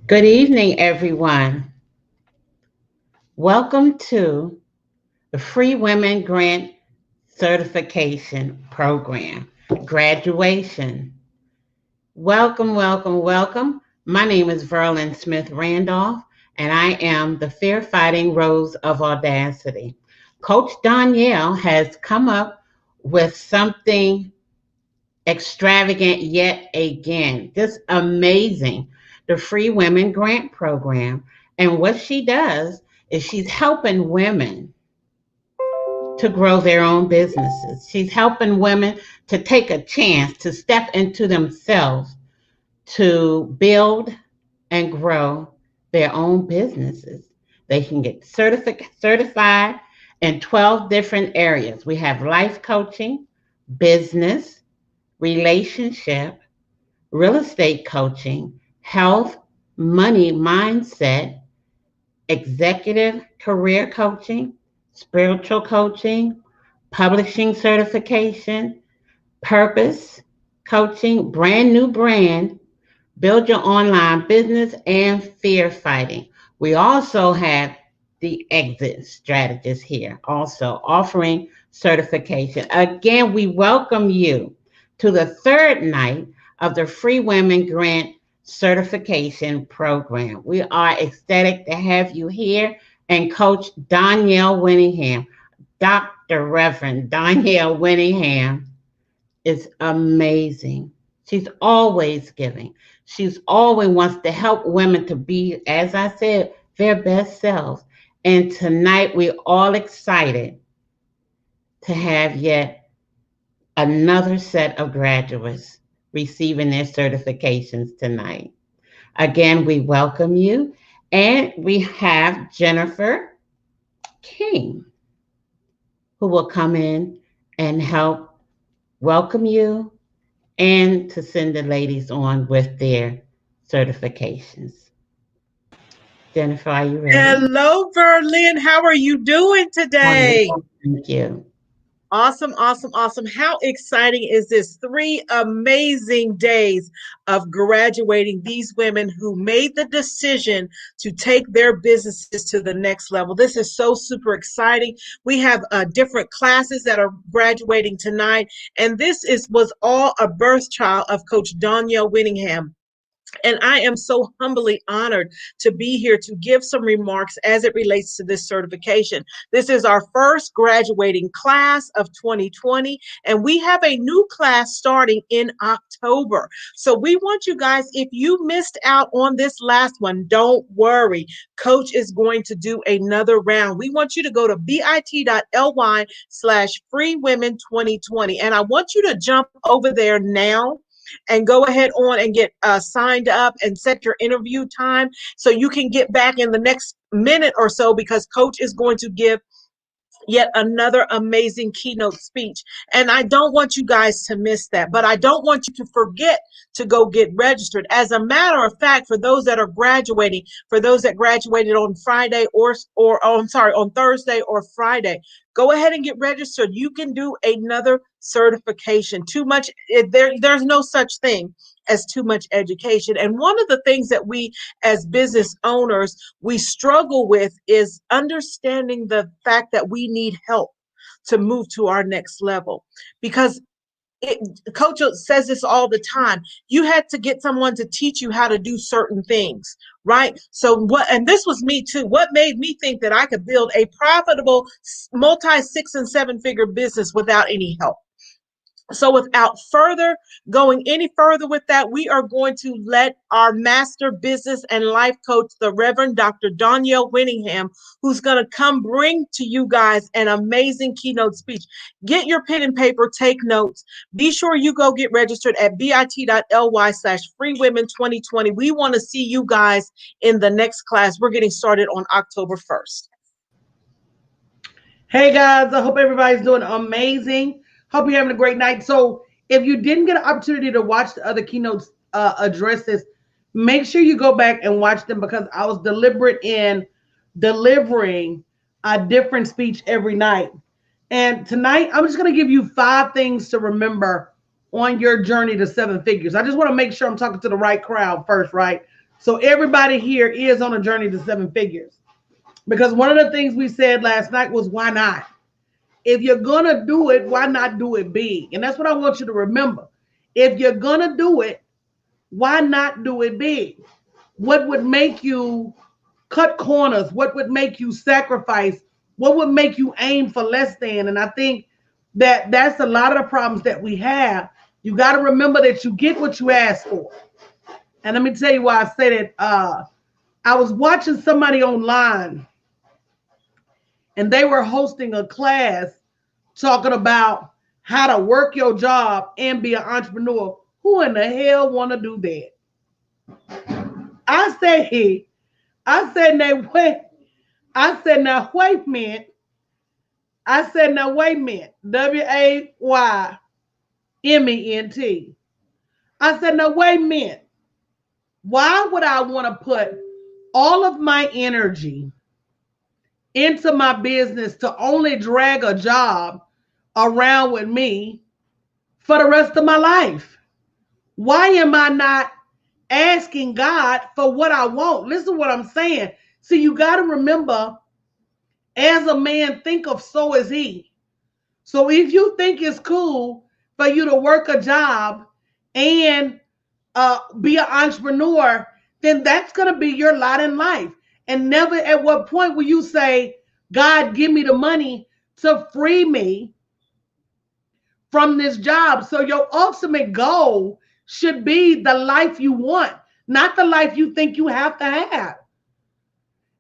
Good evening, everyone. Welcome to the Free Women Grant Certification Program, graduation. Welcome, welcome, welcome. My name is Verlin Smith Randolph, and I am the Fear Fighting Rose of Audacity. Coach Danielle has come up with something extravagant yet again. Just amazing. The Free Women Grant Program. And what she does is she's helping women to grow their own businesses. She's helping women to take a chance to step into themselves to build and grow their own businesses. They can get certified in 12 different areas. We have life coaching, business, relationship, real estate coaching, health, money mindset, executive career coaching, spiritual coaching, publishing certification, purpose coaching, brand new brand, build your online business, and fear fighting. We also have the exit strategist here, also offering certification. Again, we welcome you to the third night of the Free Women Grant Certification Program. We are ecstatic to have you here and Coach Danielle Winningham, Dr. Reverend Danielle Winningham is amazing. She's always giving. She's always wants to help women to be, as I said, their best selves. And tonight we're all excited to have yet another set of graduates receiving their certifications tonight. Again, we welcome you. And we have Jennifer King, who will come in and help welcome you and to send the ladies on with their certifications. Jennifer, are you ready? Hello, Verlin. How are you doing today? Wonderful. Thank you. Awesome, awesome, awesome. How exciting is this? 3 amazing days of graduating these women who made the decision to take their businesses to the next level. This is so super exciting. We have different classes that are graduating tonight, and was all a birth child of Coach Danielle Winningham. And I am so humbly honored to be here to give some remarks as it relates to this certification. This is our first graduating class of 2020, and we have a new class starting in October. So we want you guys, if you missed out on this last one, don't worry. Coach is going to do another round. We want you to go to bit.ly/freewomen2020, and I want you to jump over there now and go ahead on and get signed up and set your interview time so you can get back in the next minute or so, because Coach is going to give yet another amazing keynote speech. And I don't want you guys to miss that, but I don't want you to forget to go get registered. As a matter of fact, for those that are graduating, for those that graduated on Friday on Thursday or Friday, go ahead and get registered. You can do another certification. There's no such thing as too much education. And one of the things that we as business owners, we struggle with is understanding the fact that we need help to move to our next level. Because Coach says this all the time. You had to get someone to teach you how to do certain things, right? And this was me too. What made me think that I could build a profitable multi 6 and 7 figure business without any help? So without going any further with that, we are going to let our master business and life coach, the Reverend Dr. Danielle Winningham, who's going to come bring to you guys an amazing keynote speech. Get your pen and paper, take notes. Be sure you go get registered at bit.ly/freewomen2020. We want to see you guys in the next class. We're getting started on October 1st. Hey guys, I hope everybody's doing amazing. Hope you're having a great night. So if you didn't get an opportunity to watch the other keynotes addresses, make sure you go back and watch them, because I was deliberate in delivering a different speech every night. And tonight, I'm just going to give you 5 things to remember on your journey to 7 figures. I just want to make sure I'm talking to the right crowd first, right? So everybody here is on a journey to 7 figures. Because one of the things we said last night was, why not? If you're going to do it, why not do it big? And that's what I want you to remember. If you're going to do it, why not do it big? What would make you cut corners? What would make you sacrifice? What would make you aim for less than? And I think that that's a lot of the problems that we have. You got to remember that you get what you ask for. And let me tell you why I say that. I was watching somebody online, and they were hosting a class talking about how to work your job and be an entrepreneur. Who in the hell want to do that? I said, now wait. I said, now wait a minute. I said, now wait a minute. WAYMENT. I said, now wait a minute. Why would I want to put all of my energy into my business to only drag a job around with me for the rest of my life? Why am I not asking God for what I want? Listen to what I'm saying. See, you got to remember, as a man thinketh, so is he. So if you think it's cool for you to work a job and be an entrepreneur, then that's going to be your lot in life. And never at what point will you say, God, give me the money to free me from this job. So your ultimate goal should be the life you want, not the life you think you have to have.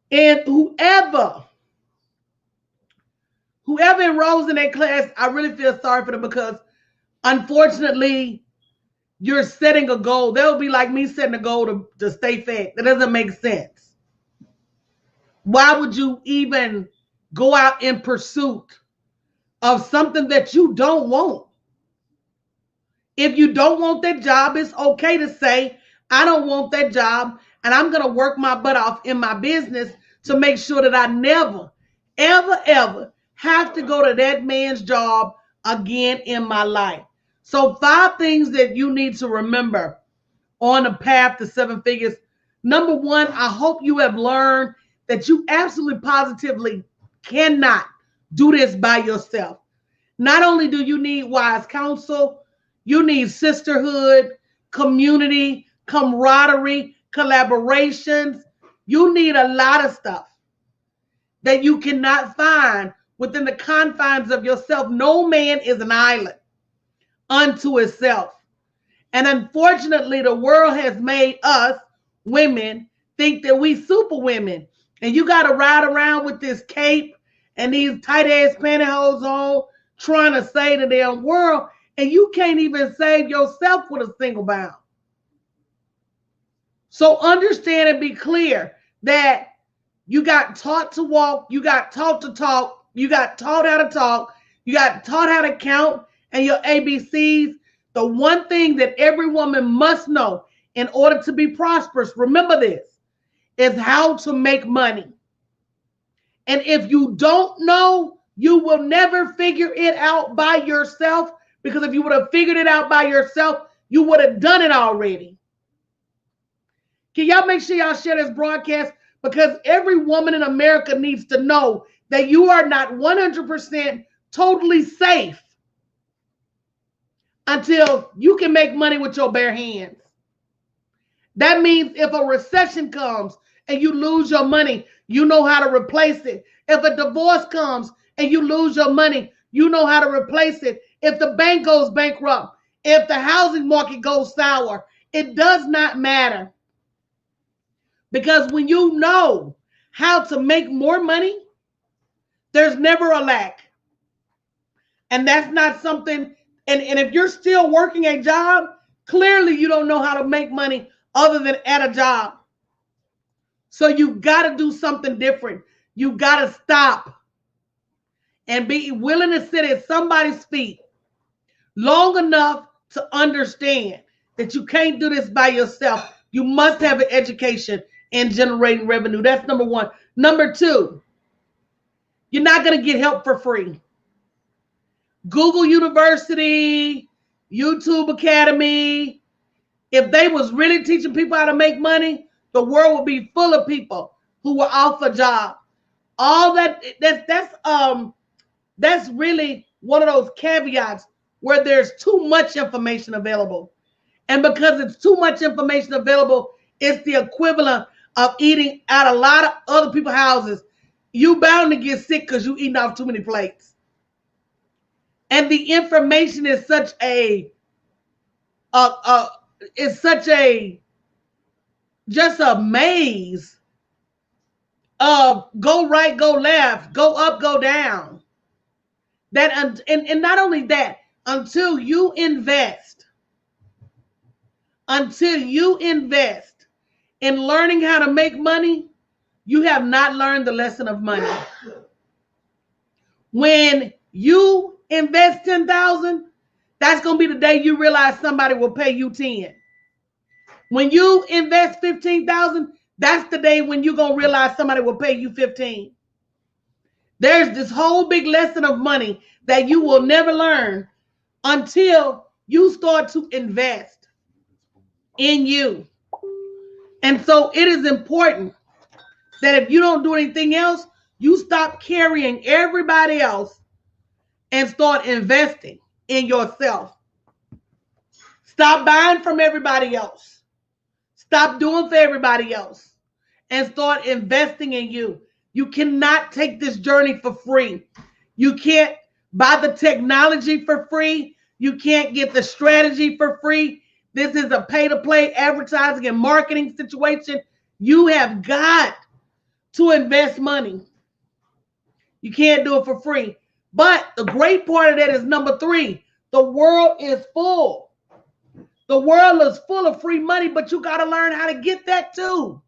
And whoever enrolls in that class, I really feel sorry for them, because unfortunately, you're setting a goal. That would be like me setting a goal to stay fat. That doesn't make sense. Why would you even go out in pursuit of something that you don't want? If you don't want that job, it's okay to say, I don't want that job, and I'm going to work my butt off in my business to make sure that I never, ever, ever have to go to that man's job again in my life. So 5 things that you need to remember on the path to 7 figures. Number 1, I hope you have learned that you absolutely positively cannot do this by yourself. Not only do you need wise counsel, you need sisterhood, community, camaraderie, collaborations. You need a lot of stuff that you cannot find within the confines of yourself. No man is an island unto itself. And unfortunately, the world has made us women think that we super women. And you got to ride around with this cape and these tight ass pantyhose on, trying to save the damn world. And you can't even save yourself with a single bound. So understand and be clear that you got taught to walk, you got taught to talk, you got taught how to talk, you got taught how to count and your ABCs. The one thing that every woman must know in order to be prosperous, remember this, is how to make money. And if you don't know, you will never figure it out by yourself, because if you would have figured it out by yourself, you would have done it already. Can y'all make sure y'all share this broadcast? Because every woman in America needs to know that you are not 100% totally safe until you can make money with your bare hands. That means if a recession comes and you lose your money, you know how to replace it. If a divorce comes and you lose your money, you know how to replace it. If the bank goes bankrupt, if the housing market goes sour, it does not matter. Because when you know how to make more money, there's never a lack. And that's not something, and if you're still working a job, clearly you don't know how to make money other than at a job. So you got to do something different. You got to stop and be willing to sit at somebody's feet long enough to understand that you can't do this by yourself. You must have an education in generating revenue. That's number 1. Number 2, you're not going to get help for free. Google University, YouTube Academy, if they was really teaching people how to make money, the world would be full of people who were off a job. All that's really one of those caveats where there's too much information available. And because it's too much information available, it's the equivalent of eating at a lot of other people's houses. You bound to get sick because you eating off too many plates. And the information is such just a maze of go right, go left, go up, go down. And not only that, until you invest in learning how to make money, you have not learned the lesson of money. When you invest $10,000, that's going to be the day you realize somebody will pay you 10. When you invest $15,000, that's the day when you're going to realize somebody will pay you 15. There's this whole big lesson of money that you will never learn until you start to invest in you. And so it is important that if you don't do anything else, you stop carrying everybody else and start investing in yourself. Stop buying from everybody else. Stop doing for everybody else and start investing in you. You cannot take this journey for free. You can't buy the technology for free. You can't get the strategy for free. This is a pay-to-play advertising and marketing situation. You have got to invest money. You can't do it for free. But the great part of that is number 3. The world is full. The world is full of free money, but you got to learn how to get that too.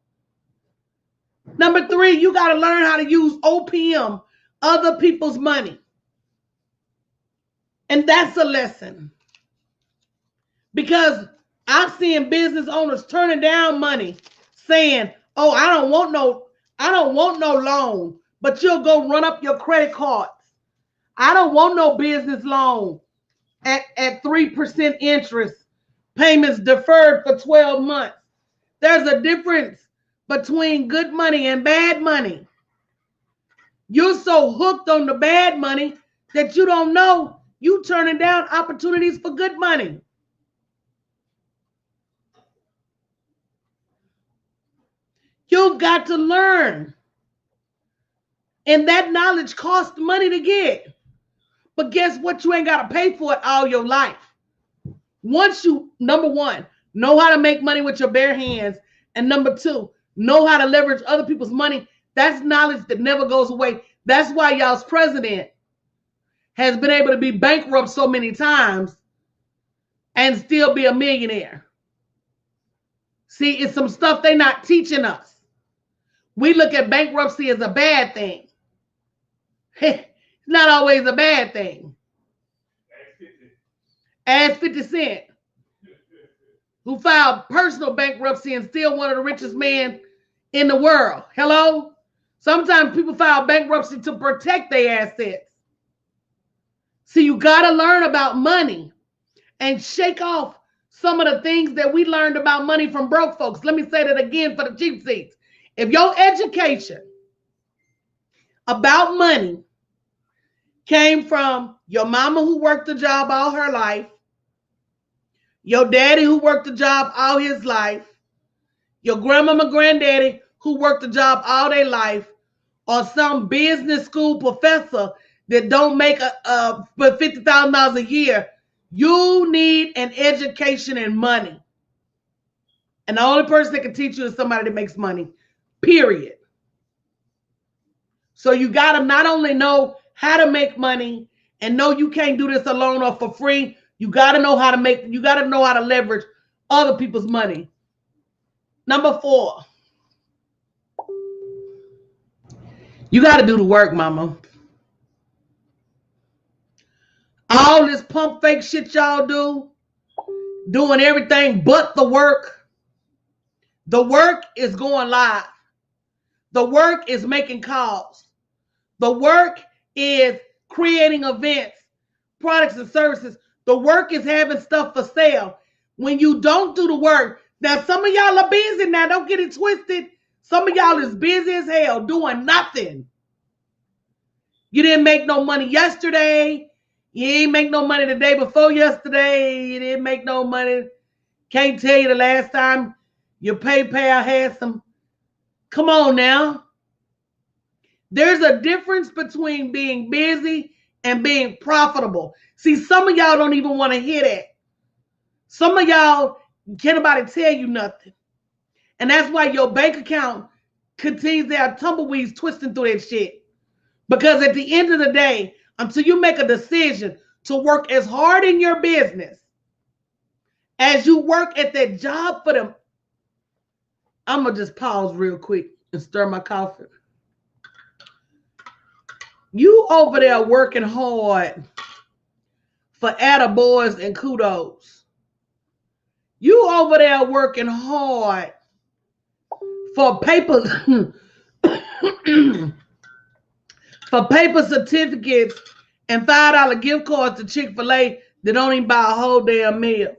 Number 3, you got to learn how to use OPM, other people's money. And that's a lesson. Because I've seen business owners turning down money saying, oh, I don't want no loan, but you'll go run up your credit cards. I don't want no business loan at 3% interest, payments deferred for 12 months. There's a difference between good money and bad money. You're so hooked on the bad money that you don't know you turning down opportunities for good money. You've got to learn. And that knowledge costs money to get. But guess what? You ain't got to pay for it all your life. Once you, number 1, know how to make money with your bare hands. And number 2, know how to leverage other people's money. That's knowledge that never goes away. That's why y'all's president has been able to be bankrupt so many times and still be a millionaire. See, it's some stuff they're not teaching us. We look at bankruptcy as a bad thing. It's not always a bad thing. Ask 50 Cent, who filed personal bankruptcy and still one of the richest men in the world. Hello? Sometimes people file bankruptcy to protect their assets. So you got to learn about money and shake off some of the things that we learned about money from broke folks. Let me say that again for the cheap seats. If your education about money came from your mama who worked a job all her life, your daddy who worked a job all his life, your grandmama, granddaddy who worked a job all their life, or some business school professor that don't make $50,000 a year, you need an education in money. And the only person that can teach you is somebody that makes money, period. So you got to not only know how to make money and know you can't do this alone or for free, you got to know how to leverage other people's money. Number 4, you got to do the work, mama. All this pump fake shit y'all do, doing everything but the work. The work is going live. The work is making calls. The work is creating events products and services. The work is having stuff for sale. When you don't do the work, now some of y'all are busy now. Don't get it twisted. Some of y'all is busy as hell doing nothing. You didn't make no money yesterday. You ain't make no money the day before yesterday. You didn't make no money. Can't tell you the last time your PayPal had some. Come on now. There's a difference between being busy and being profitable. See, some of y'all don't even want to hear that. Some of y'all, can't nobody tell you nothing. And that's why your bank account continues to have tumbleweeds twisting through that shit. Because at the end of the day, until you make a decision to work as hard in your business as you work at that job for them, I'm going to just pause real quick and stir my coffee. You over there working hard for attaboys and kudos. You over there working hard for paper for paper certificates and $5 gift cards to Chick-fil-A that don't even buy a whole damn meal.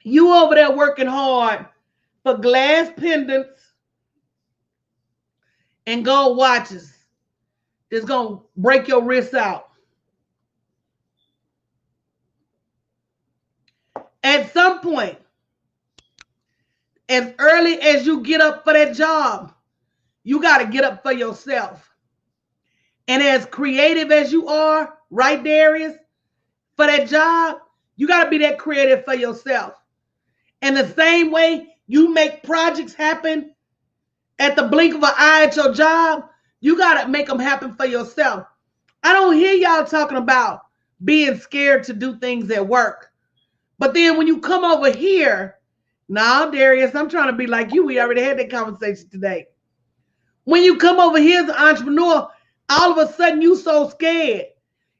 You over there working hard for glass pendants and gold watches that's going to break your wrists out. At some point, as early as you get up for that job, you got to get up for yourself. And as creative as you are, right, Darius, for that job, you got to be that creative for yourself. And the same way you make projects happen at the blink of an eye at your job, you got to make them happen for yourself. I don't hear y'all talking about being scared to do things at work. But then when you come over here, now, Darius, I'm trying to be like you. We already had that conversation today. When you come over here as an entrepreneur, all of a sudden you so scared.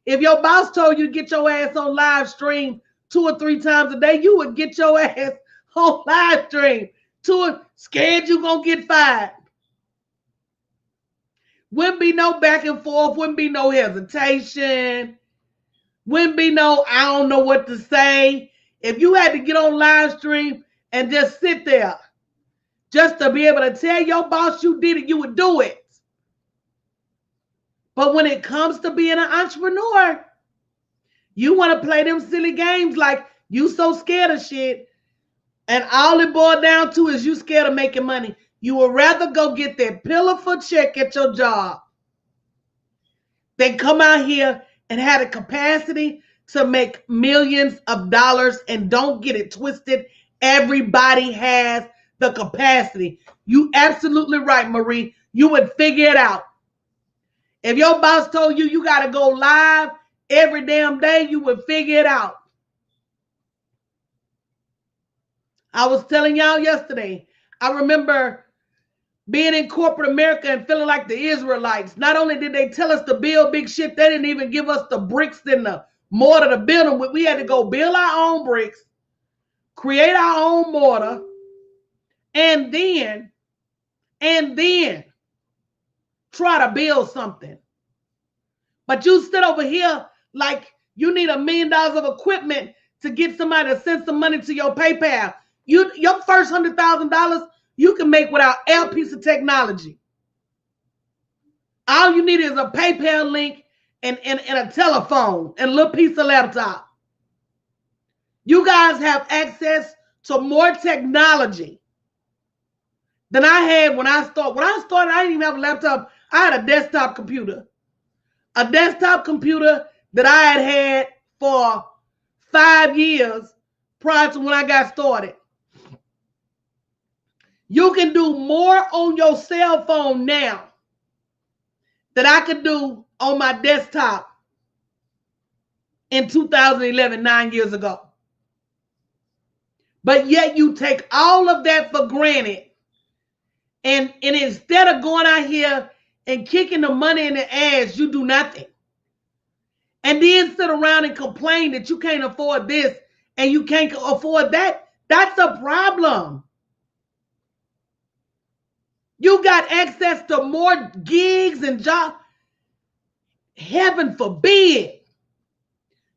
If your boss told you to get your ass on live stream 2 or 3 times a day, you would get your ass on live stream. Scared you gonna get fired. Wouldn't be no back and forth. Wouldn't be no hesitation. Wouldn't be no I don't know what to say. If you had to get on live stream and just sit there just to be able to tell your boss you did it, you would do it. But when it comes to being an entrepreneur, you want to play them silly games like you so scared of shit. And all it boiled down to is you scared of making money. You would rather go get that pitiful check at your job than come out here and have the capacity to make millions of dollars. And don't get it twisted. Everybody has the capacity. You absolutely right, Marie. You would figure it out. If your boss told you you got to go live every damn day, you would figure it out. I was telling y'all yesterday, I remember being in corporate America and feeling like the Israelites. Not only did they tell us to build big shit, they didn't even give us the bricks and the mortar to build them. We had to go build our own bricks, create our own mortar, and then try to build something. But you sit over here like you need $1 million of equipment to get somebody to send some money to your PayPal. Your first $100,000 you can make without a piece of technology. All you need is a PayPal link and a telephone and a little piece of laptop. You guys have access to more technology than I had when I started. When I started, I didn't even have a laptop. I had a desktop computer. A desktop computer that I had for 5 years prior to when I got started. You can do more on your cell phone now than I could do on my desktop in 2011, 9 years ago. But yet you take all of that for granted. And instead of going out here and kicking the money in the ass, you do nothing. And then sit around and complain that you can't afford this and you can't afford that. That's a problem. You got access to more gigs and jobs. heaven forbid,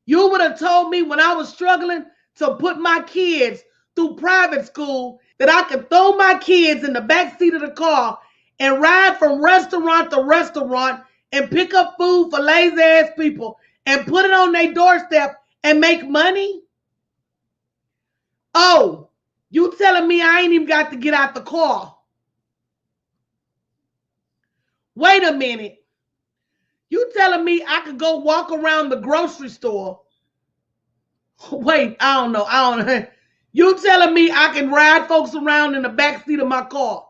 you would have told me when I was struggling to put my kids through private school that I could throw my kids in the back seat of the car and ride from restaurant to restaurant and pick up food for lazy ass people and put it on their doorstep and make money? Oh, you telling me I ain't even got to get out the car? Wait a minute. You telling me I could go walk around the grocery store? Wait, I don't know. You telling me I can ride folks around in the backseat of my car?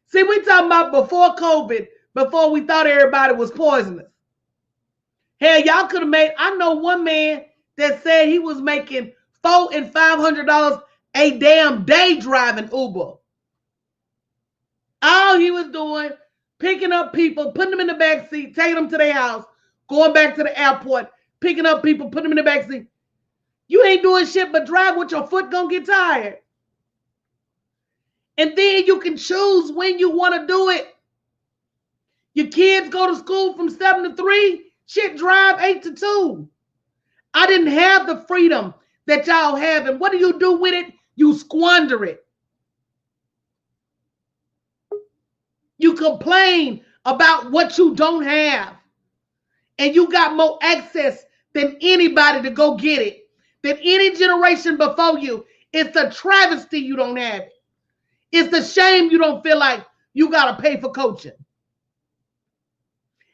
See, we talking about before COVID, before we thought everybody was poisonous. Hell, y'all could have made, I know one man that said he was making $400 and $500 a damn day driving Uber. All he was doing, picking up people, putting them in the back seat, taking them to their house, going back to the airport, picking up people, putting them in the back seat. You ain't doing shit but drive with your foot gonna get tired. And then you can choose when you want to do it. Your kids go to school from 7 to 3, shit, drive 8 to 2. I didn't have the freedom that y'all have. And what do you do with it? You squander it. You complain about what you don't have. And you got more access than anybody to go get it, than any generation before you. It's a travesty you don't have it. It's a shame you don't feel like you got to pay for coaching.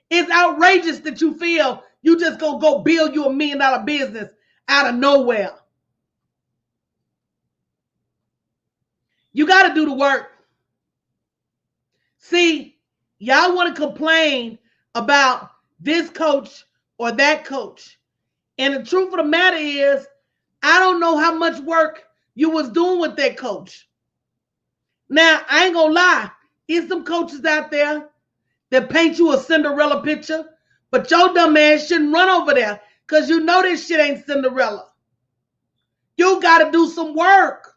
It's outrageous that you feel you just gonna go build you $1 million business out of nowhere. You got to do the work. See, y'all want to complain about this coach or that coach. And the truth of the matter is, I don't know how much work you was doing with that coach. Now, I ain't gonna lie. There's some coaches out there that paint you a Cinderella picture, but your dumb ass shouldn't run over there because you know this shit ain't Cinderella. You got to do some work.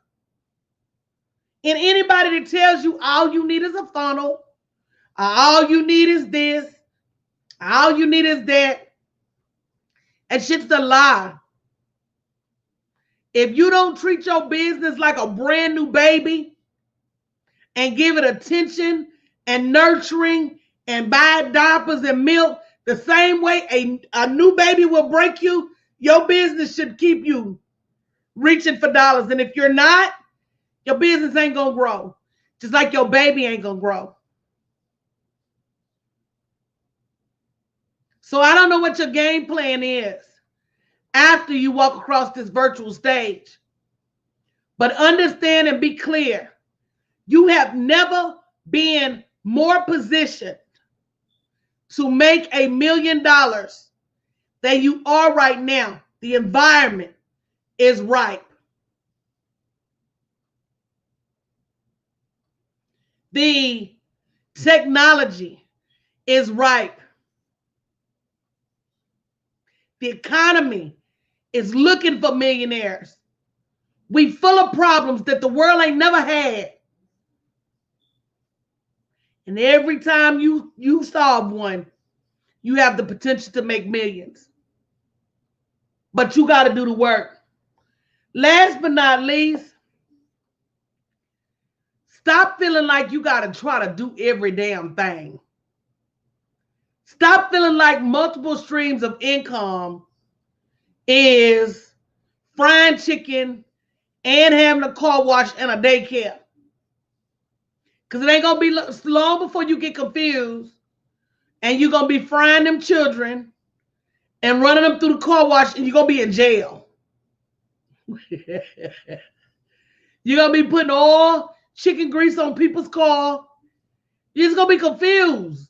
And anybody that tells you all you need is a funnel, all you need is this, all you need is that, and shit's a lie. If you don't treat your business like a brand new baby and give it attention and nurturing and buy diapers and milk the same way a new baby will break you, your business should keep you reaching for dollars. And if you're not, your business ain't going to grow. Just like your baby ain't going to grow. So I don't know what your game plan is after you walk across this virtual stage. But understand and be clear. You have never been more positioned to make $1 million than you are right now. The environment is ripe. The technology is ripe. The economy is looking for millionaires. We full of problems that the world ain't never had. And every time you solve one, you have the potential to make millions. But you got to do the work. Last but not least, stop feeling like you got to try to do every damn thing. Stop feeling like multiple streams of income is frying chicken and having a car wash and a daycare. Because it ain't going to be long before you get confused and you're going to be frying them children and running them through the car wash and you're going to be in jail. You're going to be putting all chicken grease on people's car. You're just going to be confused.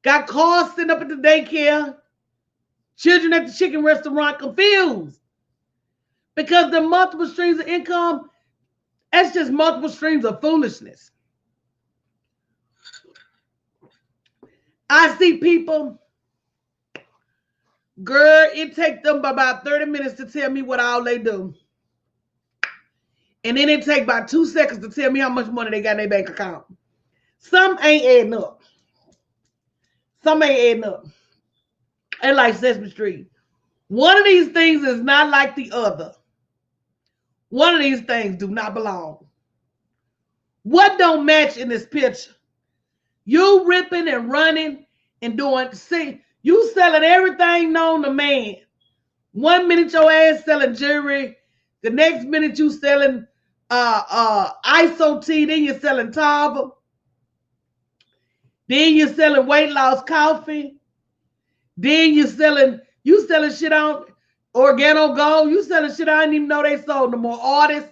Got cars sitting up at the daycare, children at the chicken restaurant confused. Because the multiple streams of income, that's just multiple streams of foolishness. I see people, girl, it takes them about 30 minutes to tell me what all they do. And then it takes about 2 seconds to tell me how much money they got in their bank account. Some ain't adding up. Some ain't adding up. and like Sesame Street. One of these things is not like the other. One of these things do not belong. What don't match in this picture? You ripping and running and doing, see, you selling everything known to man. 1 minute your ass selling jewelry, the next minute you selling ISO tea, then you're selling Tava, then you're selling weight loss coffee, then you selling shit on Organo Gold, you selling shit I didn't even know they sold no more. Artists,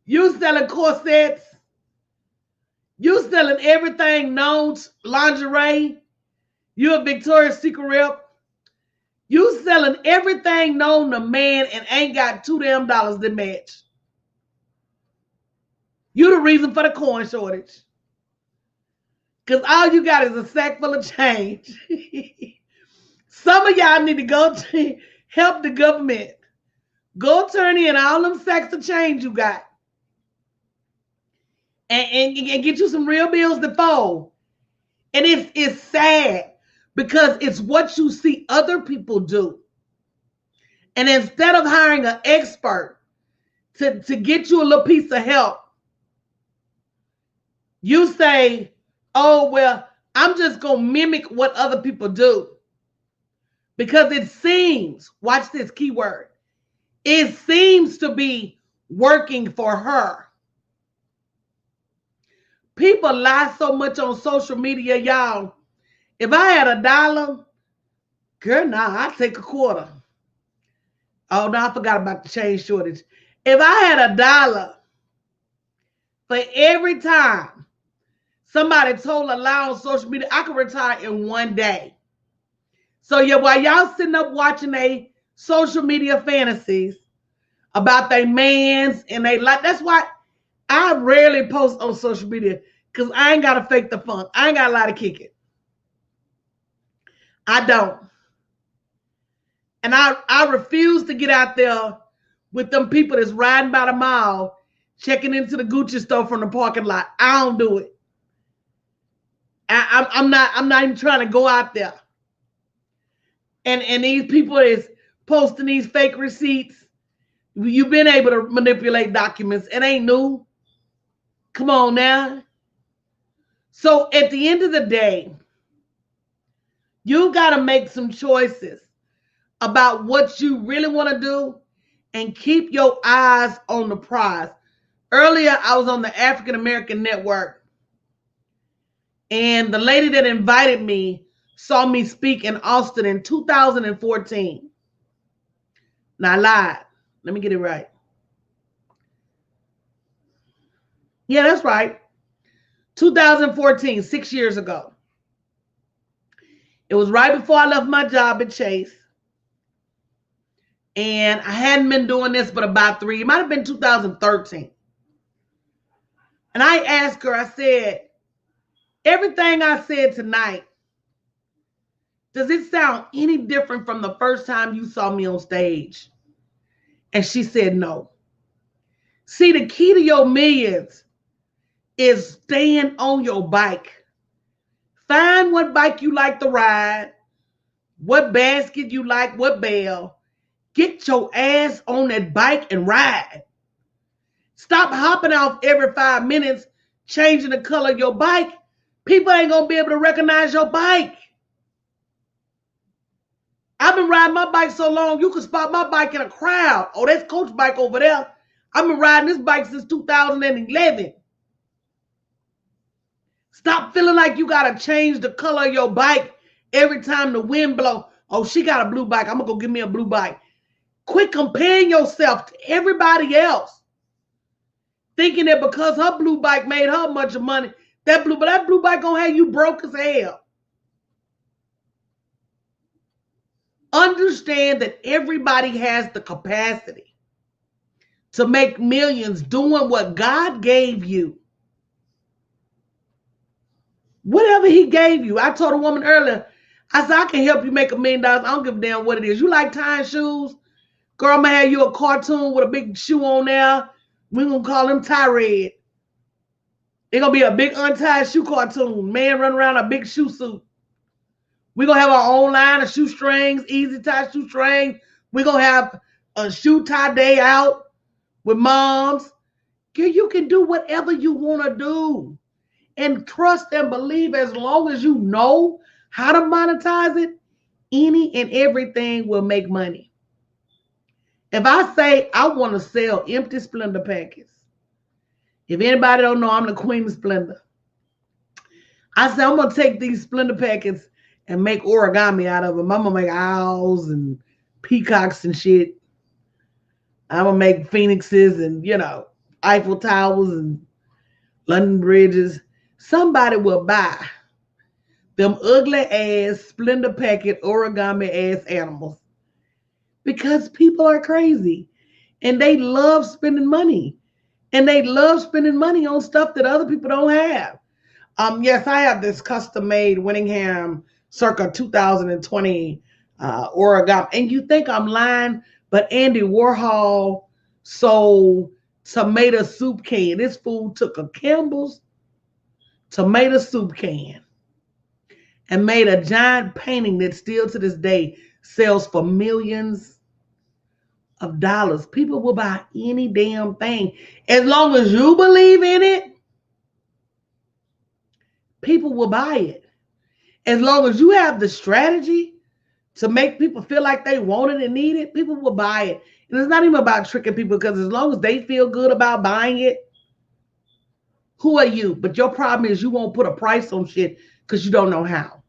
you selling corsets, you selling everything known, lingerie, you a Victoria's Secret rep. You selling everything known to man and ain't got $2 damn to match. You the reason for the coin shortage. Because all you got is a sack full of change. Some of y'all need to go to help the government. Go turn in all them sacks of change you got. And get you some real bills to fold. And it's sad. Because it's what you see other people do. And instead of hiring an expert to get you a little piece of help, you say, oh, well, I'm just going to mimic what other people do. Because it seems, watch this keyword, it seems to be working for her. People lie so much on social media, y'all. If I had $1, girl, nah, I'd take a quarter. Oh, no, I forgot about the change shortage. If I had $1 for every time somebody told a lie on social media, I could retire in one day. So yeah, while y'all sitting up watching they social media fantasies about their mans and they like, that's why I rarely post on social media because I ain't got to fake the funk. I ain't got a lot to kick it. I don't. And I refuse to get out there with them people that's riding by the mall, checking into the Gucci store from the parking lot. I don't do it. I'm not even trying to go out there. And these people is posting these fake receipts. You've been able to manipulate documents. It ain't new. Come on now. So at the end of the day, you got to make some choices about what you really want to do and keep your eyes on the prize. Earlier, I was on the African American Network, and the lady that invited me saw me speak in Austin in 2014. Now, I lied. Let me get it right. Yeah, that's right. 2014, 6 years ago. It was right before I left my job at Chase. And I hadn't been doing this but about 3. It might have been 2013. And I asked her, I said, everything I said tonight, does it sound any different from the first time you saw me on stage? And she said no. See, the key to your millions is staying on your bike. Find what bike you like to ride, what basket you like, what bell. Get your ass on that bike and ride. Stop hopping off every 5 minutes, changing the color of your bike. People ain't going to be able to recognize your bike. I've been riding my bike so long, you could spot my bike in a crowd. Oh, that's Coach bike over there. I've been riding this bike since 2011. Stop feeling like you got to change the color of your bike every time the wind blows. Oh, she got a blue bike. I'm going to go get me a blue bike. Quit comparing yourself to everybody else. Thinking that because her blue bike made her much of money, that blue bike going to have you broke as hell. Understand that everybody has the capacity to make millions doing what God gave you. Whatever he gave you. I told a woman earlier, I said, I can help you make $1 million. I don't give a damn what it is. You like tying shoes? Girl, I'm going to have you a cartoon with a big shoe on there. We're going to call him Tie Red. It's going to be a big untied shoe cartoon. Man running around in a big shoe suit. We're going to have our own line of shoestrings, easy tie shoestrings. We're going to have a shoe tie day out with moms. Girl, you can do whatever you want to do. And trust and believe, as long as you know how to monetize it, any and everything will make money. If I say I want to sell empty Splenda packets, if anybody don't know, I'm the queen of Splenda. I say I'm going to take these Splenda packets and make origami out of them. I'm going to make owls and peacocks and shit. I'm going to make phoenixes and, Eiffel Towers and London bridges. Somebody will buy them ugly ass Splenda packet origami ass animals because people are crazy and they love spending money, and they love spending money on stuff that other people don't have. Yes, I have this custom made Winningham circa 2020 origami, and you think I'm lying, but Andy Warhol sold tomato soup can. This fool took a Campbell's tomato soup can and made a giant painting that still to this day sells for millions of dollars. People will buy any damn thing. As long as you believe in it, people will buy it. As long as you have the strategy to make people feel like they want it and need it, people will buy it. And it's not even about tricking people, because as long as they feel good about buying it, who are you? But your problem is you won't put a price on shit because you don't know how.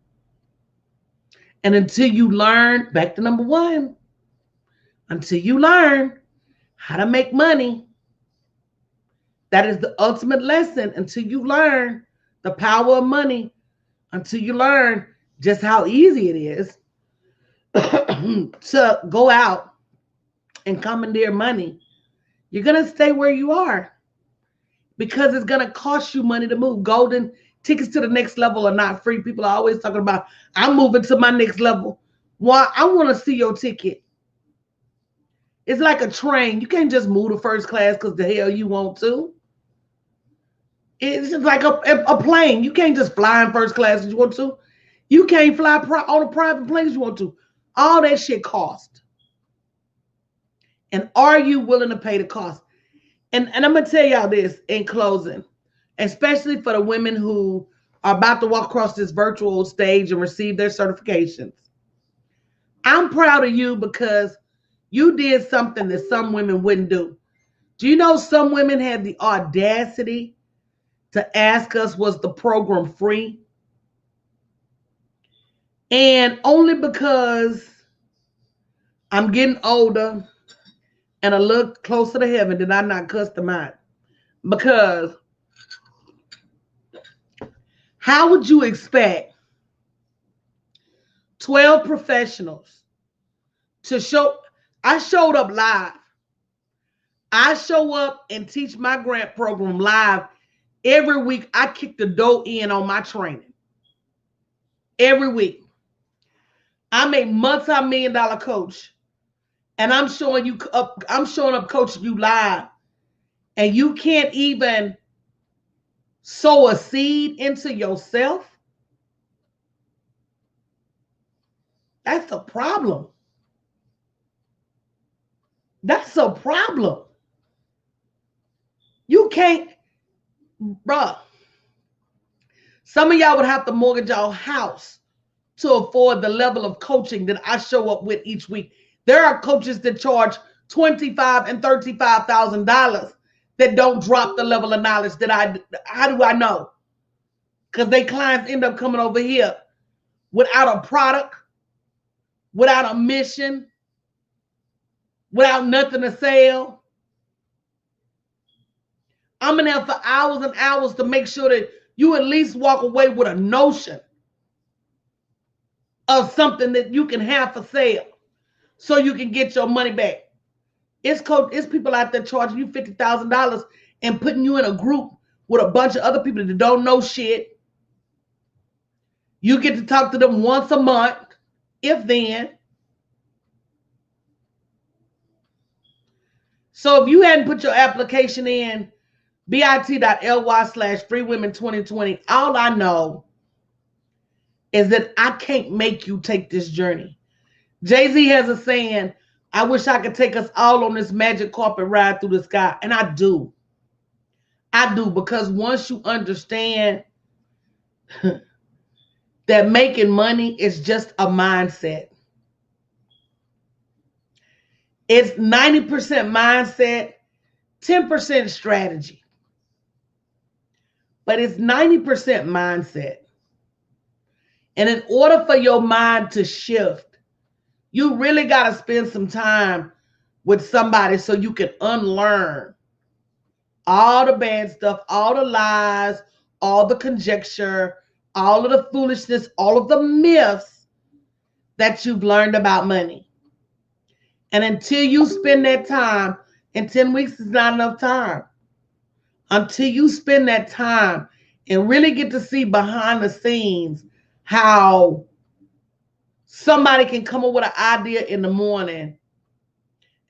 And until you learn, back to number one, until you learn how to make money, that is the ultimate lesson. Until you learn the power of money, until you learn just how easy it is to go out and commandeer money, you're going to stay where you are, because it's going to cost you money to move. Golden tickets to the next level are not free. People are always talking about, I'm moving to my next level. Well, I want to see your ticket. It's like a train. You can't just move to first class because the hell you want to. It's just like a plane. You can't just fly in first class as you want to. You can't fly on a private plane as you want to. All that shit costs. And are you willing to pay the cost? And I'm going to tell y'all this in closing, especially for the women who are about to walk across this virtual stage and receive their certifications. I'm proud of you because you did something that some women wouldn't do. Do you know some women had the audacity to ask us, was the program free? And only because I'm getting older and a little closer to heaven did I not cuss them out. Because how would you expect 12 professionals to show? I showed up live. I show up and teach my grant program live every week. I kick the door in on my training every week. I'm a multi-million-dollar coach, and I'm showing you up. I'm showing up coaching you live, and you can't even sow a seed into yourself. That's a problem. That's a problem. You can't, bruh. Some of y'all would have to mortgage your house to afford the level of coaching that I show up with each week. There are coaches that charge $25,000 and $35,000 that don't drop the level of knowledge that I. How do I know? Because their clients end up coming over here without a product, without a mission, without nothing to sell. I'm in there for hours and hours to make sure that you at least walk away with a notion of something that you can have for sale so you can get your money back. It's people out there charging you $50,000 and putting you in a group with a bunch of other people that don't know shit. You get to talk to them once a month, if then. So if you hadn't put your application in, bit.ly/freewomen2020, all I know is that I can't make you take this journey. Jay-Z has a saying, I wish I could take us all on this magic carpet ride through the sky. And I do. I do, because once you understand that making money is just a mindset. It's 90% mindset, 10% strategy. But it's 90% mindset. And in order for your mind to shift, you really got to spend some time with somebody so you can unlearn all the bad stuff, all the lies, all the conjecture, all of the foolishness, all of the myths that you've learned about money. And until you spend that time, and 10 weeks is not enough time, until you spend that time and really get to see behind the scenes how somebody can come up with an idea in the morning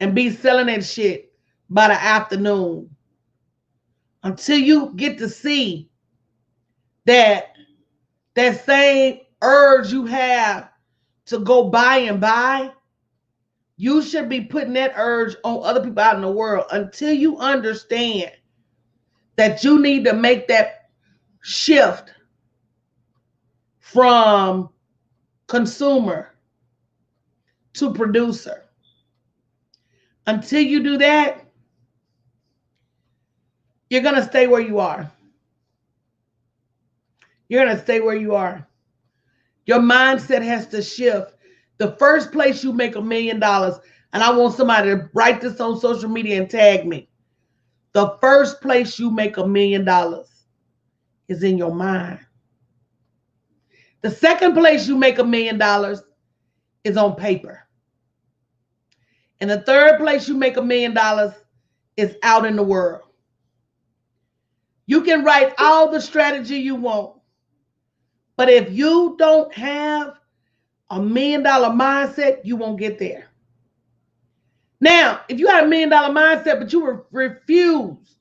and be selling that shit by the afternoon. Until you get to see that same urge you have to go buy and buy, you should be putting that urge on other people out in the world. Until you understand that you need to make that shift from consumer to producer. Until you do that, you're going to stay where you are. You're going to stay where you are. Your mindset has to shift. The first place you make $1 million, and I want somebody to write this on social media and tag me. The first place you make $1 million is in your mind. The second place you make $1 million is on paper. And the third place you make $1 million is out in the world. You can write all the strategy you want, but if you don't have $1 million mindset, you won't get there. Now, if you have $1 million mindset, but you refuse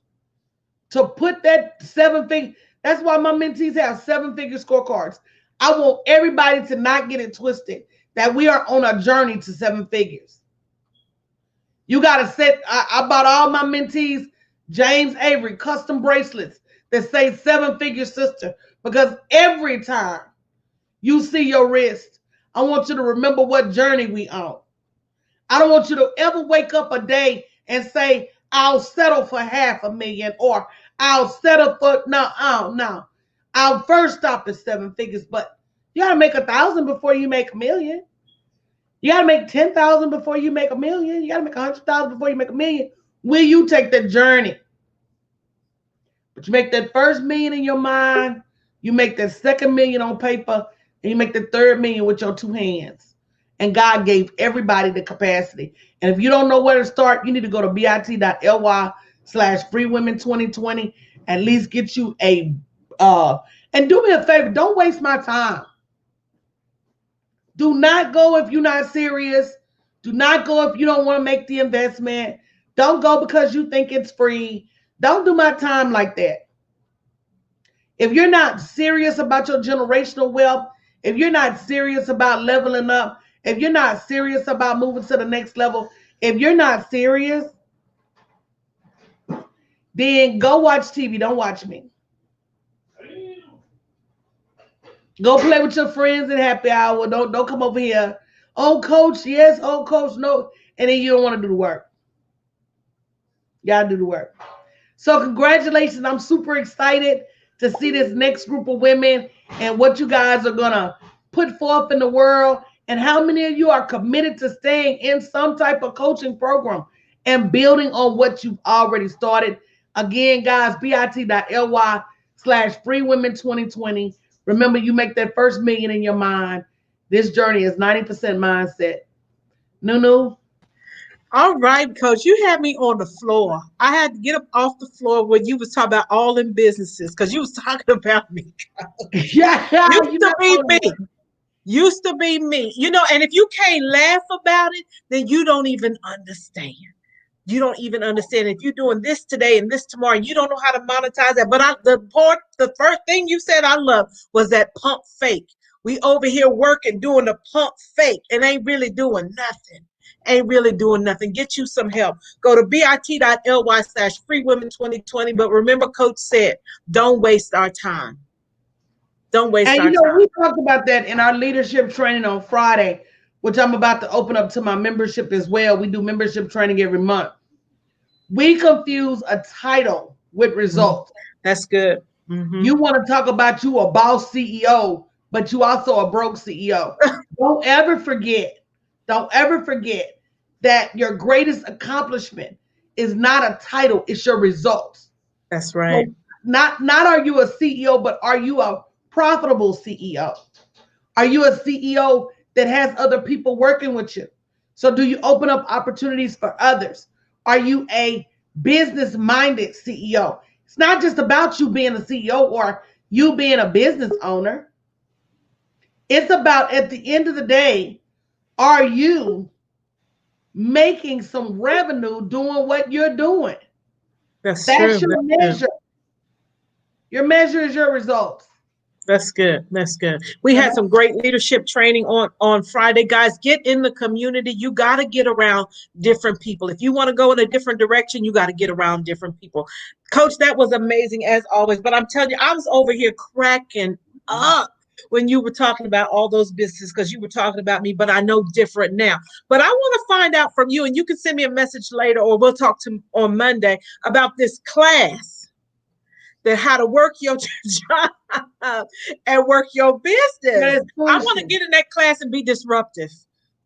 to put that 7-figure, that's why my mentees have 7-figure scorecards. I want everybody to not get it twisted, that we are on a journey to 7 figures. You got to set, I bought all my mentees James Avery custom bracelets that say 7-figure sister, because every time you see your wrist, I want you to remember what journey we on. I don't want you to ever wake up a day and say, I'll settle for $500,000, or I'll settle for, no. I'll first stop at 7 figures, but you got to make 1,000 before you make $1 million. You got to make 10,000 before you make $1 million. You got to make 100,000 before you make $1 million. Will you take that journey? But you make that first $1 million in your mind, you make that second $1 million on paper, and you make the third $1 million with your 2 hands. And God gave everybody the capacity. And if you don't know where to start, you need to go to bit.ly/freewomen2020. At least get you a, and do me a favor, don't waste my time. Do not go if you're not serious. Do not go if you don't want to make the investment. Don't go because you think it's free. Don't do my time like that. If you're not serious about your generational wealth, if you're not serious about leveling up, if you're not serious about moving to the next level, if you're not serious, then go watch TV. Don't watch me. Go play with your friends at happy hour. Don't come over here. Oh, coach, yes. Oh, coach, no. And then you don't want to do the work. Y'all do the work. So congratulations. I'm super excited to see this next group of women and what you guys are going to put forth in the world, and how many of you are committed to staying in some type of coaching program and building on what you've already started. Again, guys, bit.ly/freewomen2020. Remember, you make that first $1 million in your mind. This journey is 90% mindset. Nunu? All right, Coach, you had me on the floor. I had to get up off the floor when you was talking about all in businesses, because you was talking about me. Yeah, Used to be me. You know, and if you can't laugh about it, then you don't even understand. You don't even understand. If you're doing this today and this tomorrow, and you don't know how to monetize that. But the first thing you said I love was that pump fake. We over here working, doing the pump fake, and ain't really doing nothing. Ain't really doing nothing. Get you some help. Go to bit.ly/freewomen2020. But remember, Coach said, don't waste our time. Don't waste And our time. we talked about that in our leadership training on Friday, which I'm about to open up to my membership as well. We do membership training every month. We confuse a title with results. That's good. You want to talk about you a boss CEO, but you also a broke CEO. Don't ever forget that your greatest accomplishment is not a title, it's your results. That's right. So not are you a CEO, but are you a profitable CEO? Are you a CEO that has other people working with you? So do you open up opportunities for others? Are you a business-minded CEO? It's not just about you being a CEO or you being a business owner. It's about, at the end of the day, are you making some revenue doing what you're doing? That's That's true. your measure. Your measure is your results. That's good. That's good. We had some great leadership training on Friday. Guys, get in the community. You got to get around different people. If you want to go in a different direction, you got to get around different people. Coach, that was amazing as always. But I'm telling you, I was over here cracking up when you were talking about all those businesses, because you were talking about me, but I know different now. But I want to find out from you, and you can send me a message later, or we'll talk on Monday about this class. That how to work your job and work your business. I want to get in that class and be disruptive.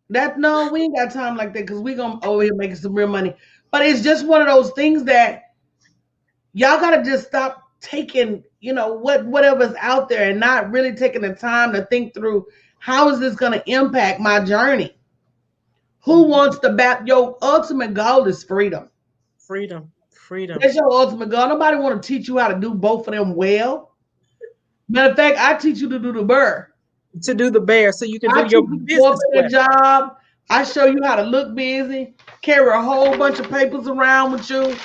No, we ain't got time like that, because we're going over here making some real money. But it's just one of those things that y'all got to just stop taking, whatever's out there and not really taking the time to think through, how is this going to impact my journey? Who wants to your ultimate goal is freedom. Freedom. That's your ultimate goal. Nobody want to teach you how to do both of them well. Matter of fact, I teach you to do the bear. So you can do your business well. Job. I show you how to look busy, carry a whole bunch of papers around with you,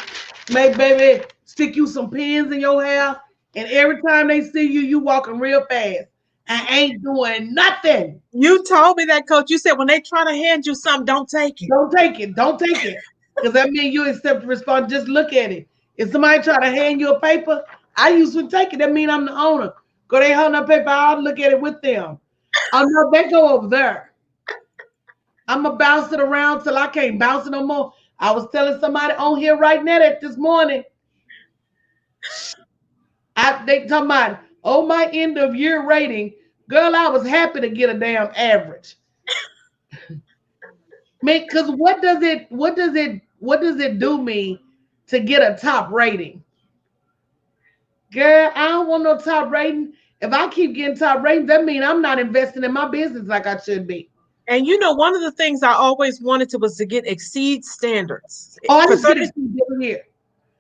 make baby stick you some pins in your hair, and every time they see you, you walking real fast. I ain't doing nothing. You told me that, Coach. You said when they try to hand you something, don't take it. Don't take it. Don't take it. Because that means you accept the response. Just look at it. If somebody try to hand you a paper, I usually take it. That means I'm the owner. Go, they hold up paper, I'll look at it with them. Oh no, they go over there. I'm going to bounce it around till I can't bounce it no more. I was telling somebody on here right now that this morning, they talking about, my end of year rating. Girl, I was happy to get a damn average. Because what does it do me to get a top rating? Girl, I don't want no top rating. If I keep getting top ratings, that means I'm not investing in my business like I should be. And one of the things I always wanted was to get exceed standards. Oh, I just get exceed every year.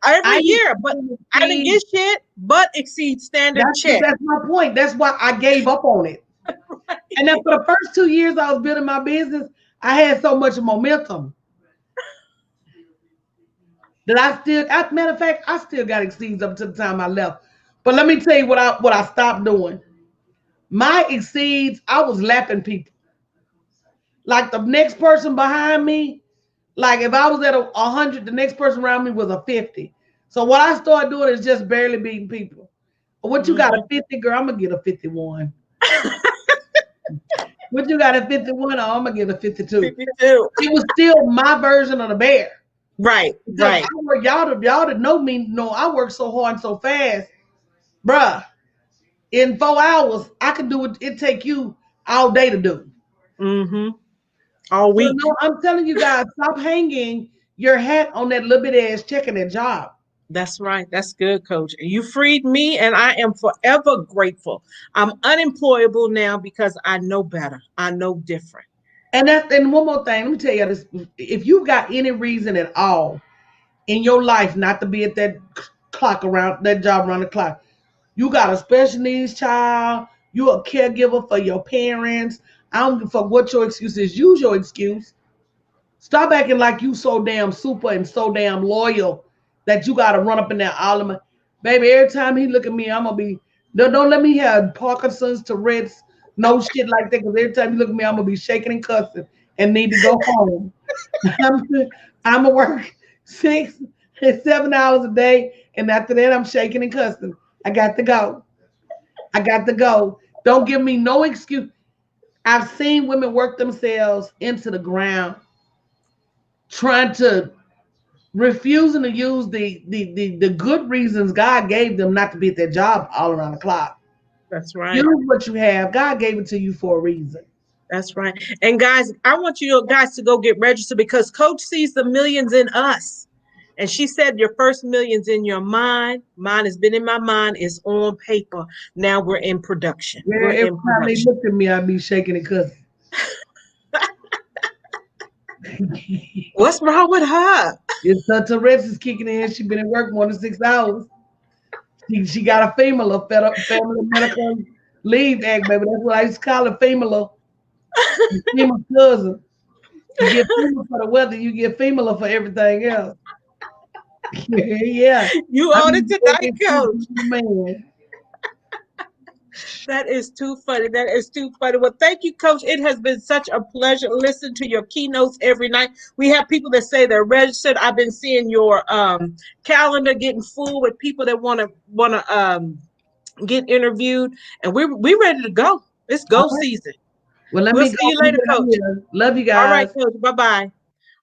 Every year, but I didn't get shit but exceed standard check. That's my point. That's why I gave up on it. Right. And then for the first 2 years I was building my business, I had so much momentum that matter of fact, I still got exceeds up to the time I left. But let me tell you what I stopped doing. My exceeds, I was lapping people. Like the next person behind me, like if I was at 100, the next person around me was a 50. So what I started doing is just barely beating people. What you got, a 50, girl? I'm gonna get a 51. What you got, a 51? Oh, I'm gonna get a 52. 52. It was still my version of the bear. Right, because right. Y'all that know me know I work so hard and so fast, bruh. In 4 hours, I can do it. It take you all day to do. Mm-hmm. All week. So, no, I'm telling you guys, stop hanging your hat on that little bit ass checking that job. That's right. That's good, Coach. You freed me, and I am forever grateful. I'm unemployable now because I know better. I know different. And one more thing. Let me tell you this. If you've got any reason at all in your life not to be at that job around the clock, you got a special needs child, you're a caregiver for your parents, I don't give a fuck what your excuse is. Use your excuse. Stop acting like you so damn super and so damn loyal that you got to run up in there all of my, baby, every time he look at me, I'm going to be, don't let me have Parkinson's, Tourette's, No shit like that. Because every time you look at me, I'm gonna be shaking and cussing and need to go home. I'm gonna work 6 and 7 hours a day, and after that, I'm shaking and cussing. I got to go. I got to go. Don't give me no excuse. I've seen women work themselves into the ground, trying to refusing to use the good reasons God gave them not to be at their job all around the clock. That's right. Use what you have. God gave it to you for a reason. That's right. And guys, I want you guys to go get registered because Coach sees the millions in us. And she said your first million's in your mind. Mine has been in my mind. It's on paper. Now we're in production. Yeah, We're every in time they production. look at me, I be shaking and cussing. What's wrong with her? It's her Tourette's is kicking in. She been at work more than 6 hours. She got a FEMA, family medical leave act, baby. That's what I used to call it, FEMA. FEMA cousin. You get FEMA for the weather, you get FEMA for everything else. Yeah. You own it tonight, Coach. Man. That is too funny. That is too funny. Well, thank you, Coach. It has been such a pleasure listening to your keynotes every night. We have people that say they're registered. I've been seeing your calendar getting full with people that want to get interviewed, and we ready to go. It's go season. Well, let We'll me see go. you later, Coach. Love you guys. All right, Coach. Bye-bye.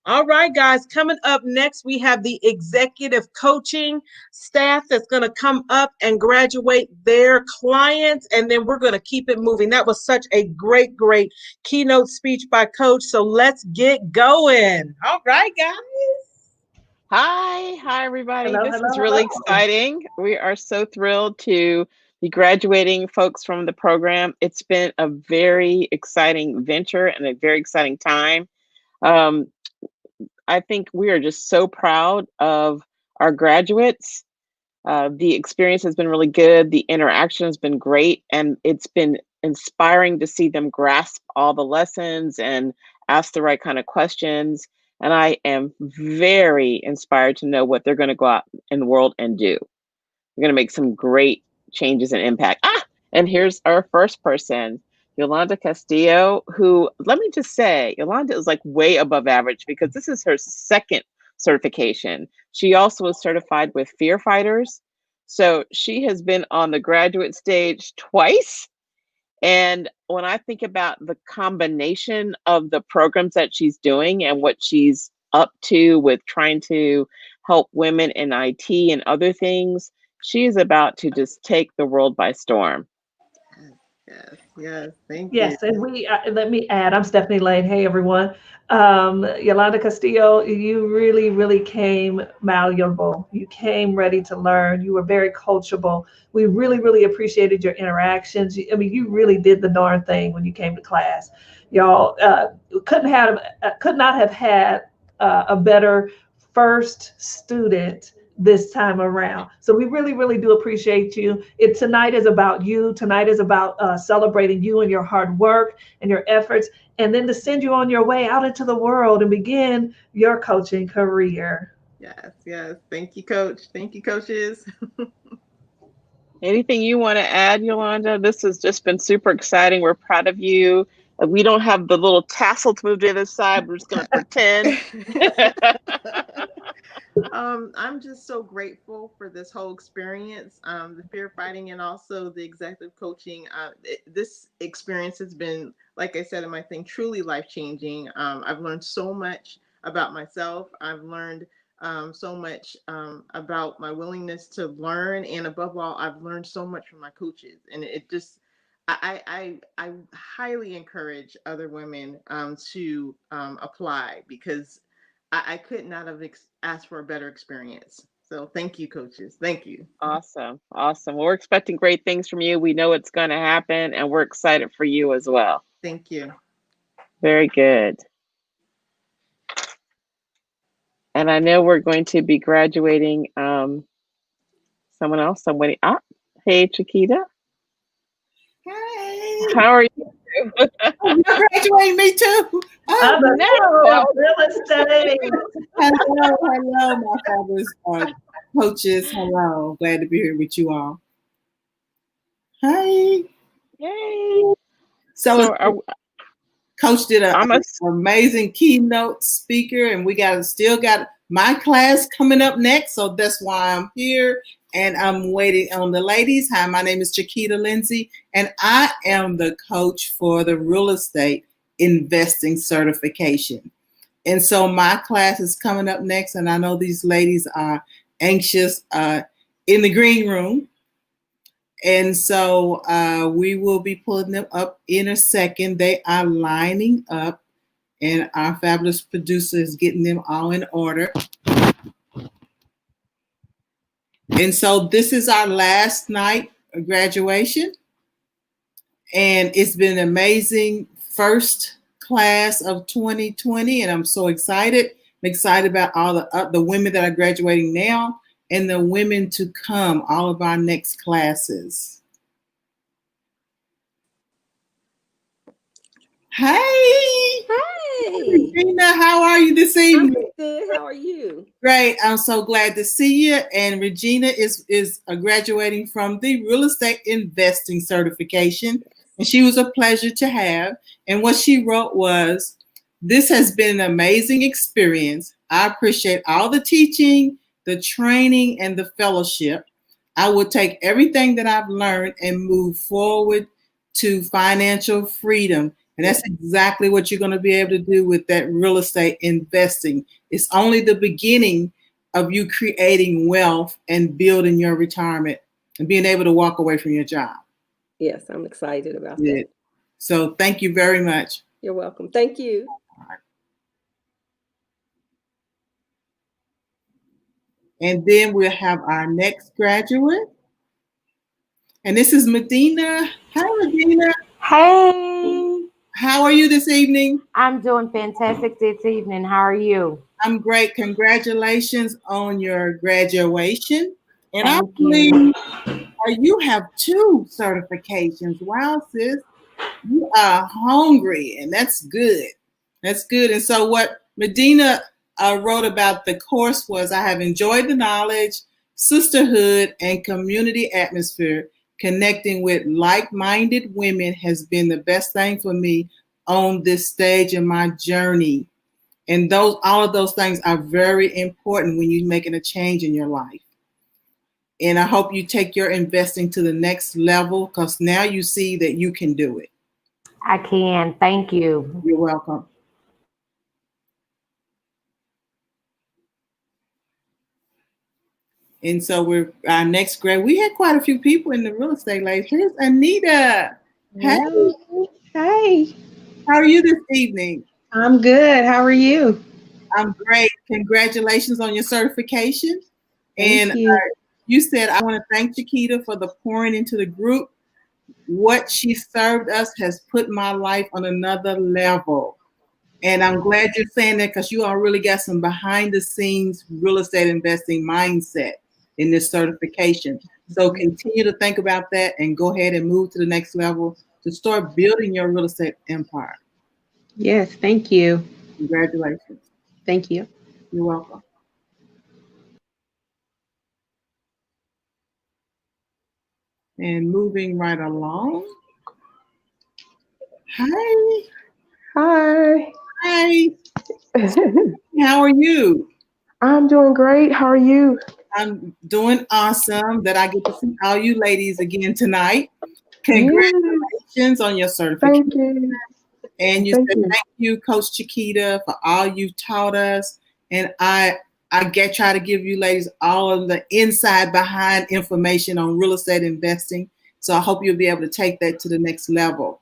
All right, guys, coming up next, we have the executive coaching staff that's going to come up and graduate their clients, and then we're going to keep it moving. That was such a great, great keynote speech by Coach. So let's get going. All right, guys. Hi, everybody. Hello, This hello, is really hello. exciting. We are so thrilled to be graduating folks from the program. It's been a very exciting venture and a very exciting time. I think we are just so proud of our graduates. The experience has been really good. The interaction has been great, and it's been inspiring to see them grasp all the lessons and ask the right kind of questions. And I am very inspired to know what they're going to go out in the world and do. We're going to make some great changes and impact. And here's our first person, Yolanda Castillo, who, let me just say, Yolanda is like way above average because this is her second certification. She also was certified with Fear Fighters. So she has been on the graduate stage twice. And when I think about the combination of the programs that she's doing and what she's up to with trying to help women in IT and other things, she is about to just take the world by storm. Yes, thank Yes, you. and let me add, I'm Stephanie Lane. Hey, everyone. Yolanda Castillo, you really, really came malleable. You came ready to learn. You were very coachable. We really, really appreciated your interactions. I mean, you really did the darn thing when you came to class. Y'all could not have had a better first student this time around. So we really, really do appreciate you. Tonight is about you. Tonight is about celebrating you and your hard work and your efforts, and then to send you on your way out into the world and begin your coaching career. Yes. Thank you, Coach. Thank you, coaches. Anything you want to add, Yolanda? This has just been super exciting. We're proud of you. We don't have the little tassel to move to the other side. We're just going to pretend. I'm just so grateful for this whole experience, the fear fighting and also the executive coaching. This experience has been, like I said in my thing, truly life-changing. I've learned so much about myself. I've learned so much about my willingness to learn. And above all, I've learned so much from my coaches. And it just, I highly encourage other women to apply because I could not have asked for a better experience. So thank you, coaches. Thank you. Awesome. Well, we're expecting great things from you. We know it's going to happen, and we're excited for you as well. Thank you. Very good. And I know we're going to be graduating someone else. Somebody. Hey, Chiquita. Hey. How are you? You're graduating me too. Oh, no, real estate. Hello, my father's coaches. Hello, glad to be here with you all. Hi. Yay. So Coach did I'm an amazing keynote speaker, and we still got my class coming up next. So that's why I'm here, and I'm waiting on the ladies. Hi, my name is Chiquita Lindsay, and I am the coach for the real estate investing certification. And so my class is coming up next, and I know these ladies are anxious in the green room. And so we will be pulling them up in a second. They are lining up, and our fabulous producer is getting them all in order. And so this is our last night of graduation. And it's been an amazing first class of 2020. And I'm so excited. I'm excited about all the women that are graduating now and the women to come, all of our next classes. Hey. Hey. Regina, how are you this evening? I'm good. How are you? Great. I'm so glad to see you. And Regina is graduating from the real estate investing certification. And she was a pleasure to have. And what she wrote was, this has been an amazing experience. I appreciate all the teaching, the training, and the fellowship. I will take everything that I've learned and move forward to financial freedom. And that's exactly what you're going to be able to do with that real estate investing. It's only the beginning of you creating wealth and building your retirement and being able to walk away from your job. Yes, I'm excited about that. So thank you very much. You're welcome. Thank you. And then we'll have our next graduate. And this is Medina. Hi, Medina. Hey. How are you this evening? I'm doing fantastic this evening. How are you? I'm great. Congratulations on your graduation. And I Thank believe you have 2 certifications. Wow, sis. You are hungry, and that's good. That's good. And so what Medina wrote about the course was, I have enjoyed the knowledge, sisterhood, and community atmosphere. Connecting with like-minded women has been the best thing for me on this stage in my journey. And all of those things are very important when you're making a change in your life. And I hope you take your investing to the next level, because now you see that you can do it. I can. Thank you. You're welcome. And so our next grade, we had quite a few people in the real estate ladies. Here's Anita. Hey. Hey. How are you this evening? I'm good. How are you? I'm great. Congratulations on your certification. Thank And you. You said, I want to thank Chiquita for the pouring into the group. What she served us has put my life on another level. And I'm glad you're saying that, because you all really got some behind the scenes real estate investing mindset in this certification. So continue to think about that and go ahead and move to the next level to start building your real estate empire. Yes, thank you. Congratulations. Thank you. You're welcome. And moving right along. Hi. Hi. Hi. How are you? I'm doing great. How are you? I'm doing awesome that I get to see all you ladies again tonight. Congratulations on your certification. Thank you. And you said thank you, Coach Chiquita, for all you've taught us. And I try to give you ladies all of the inside behind information on real estate investing. So I hope you'll be able to take that to the next level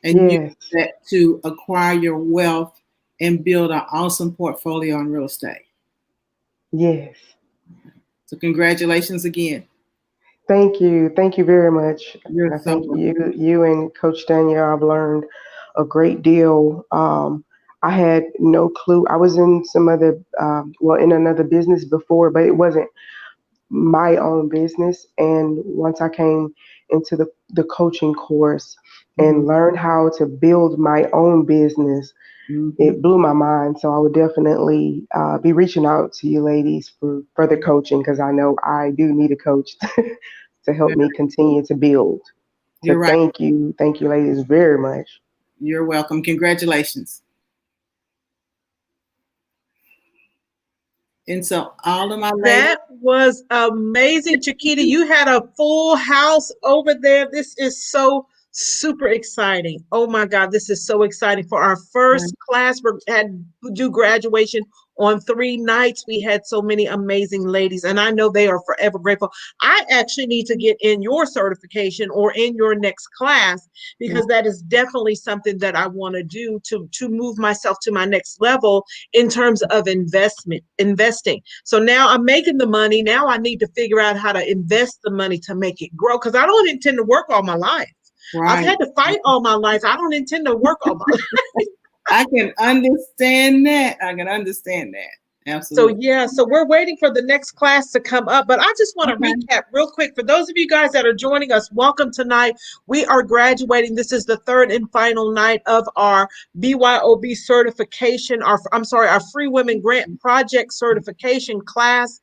and use that to acquire your wealth and build an awesome portfolio on real estate. Yes. So congratulations again. Thank you. Thank you very much. You're I think you and Coach Danielle, I've learned a great deal. I had no clue. I was in some other, in another business before, but it wasn't my own business. And once I came into the coaching course and learned how to build my own business, it blew my mind. So I would definitely be reaching out to you ladies for further coaching, because I know I do need a coach to help me continue to build. You're right. Thank you, ladies, very much. You're welcome. Congratulations. And so all of my ladies. That was amazing, Chiquita. You had a full house over there. This is so super exciting. Oh my God, this is so exciting. For our first class, we had to do graduation on 3 nights. We had so many amazing ladies, and I know they are forever grateful. I actually need to get in your certification or in your next class, because that is definitely something that I want to do to move myself to my next level in terms of investing. So now I'm making the money. Now I need to figure out how to invest the money to make it grow, because I don't intend to work all my life. Right. I've had to fight all my life. I don't intend to work all my life. I can understand that. Absolutely. So we're waiting for the next class to come up, but I just want to recap real quick. For those of you guys that are joining us, welcome tonight. We are graduating. This is the 3rd and final night of our BYOB certification, our Free Women Grant Project certification class.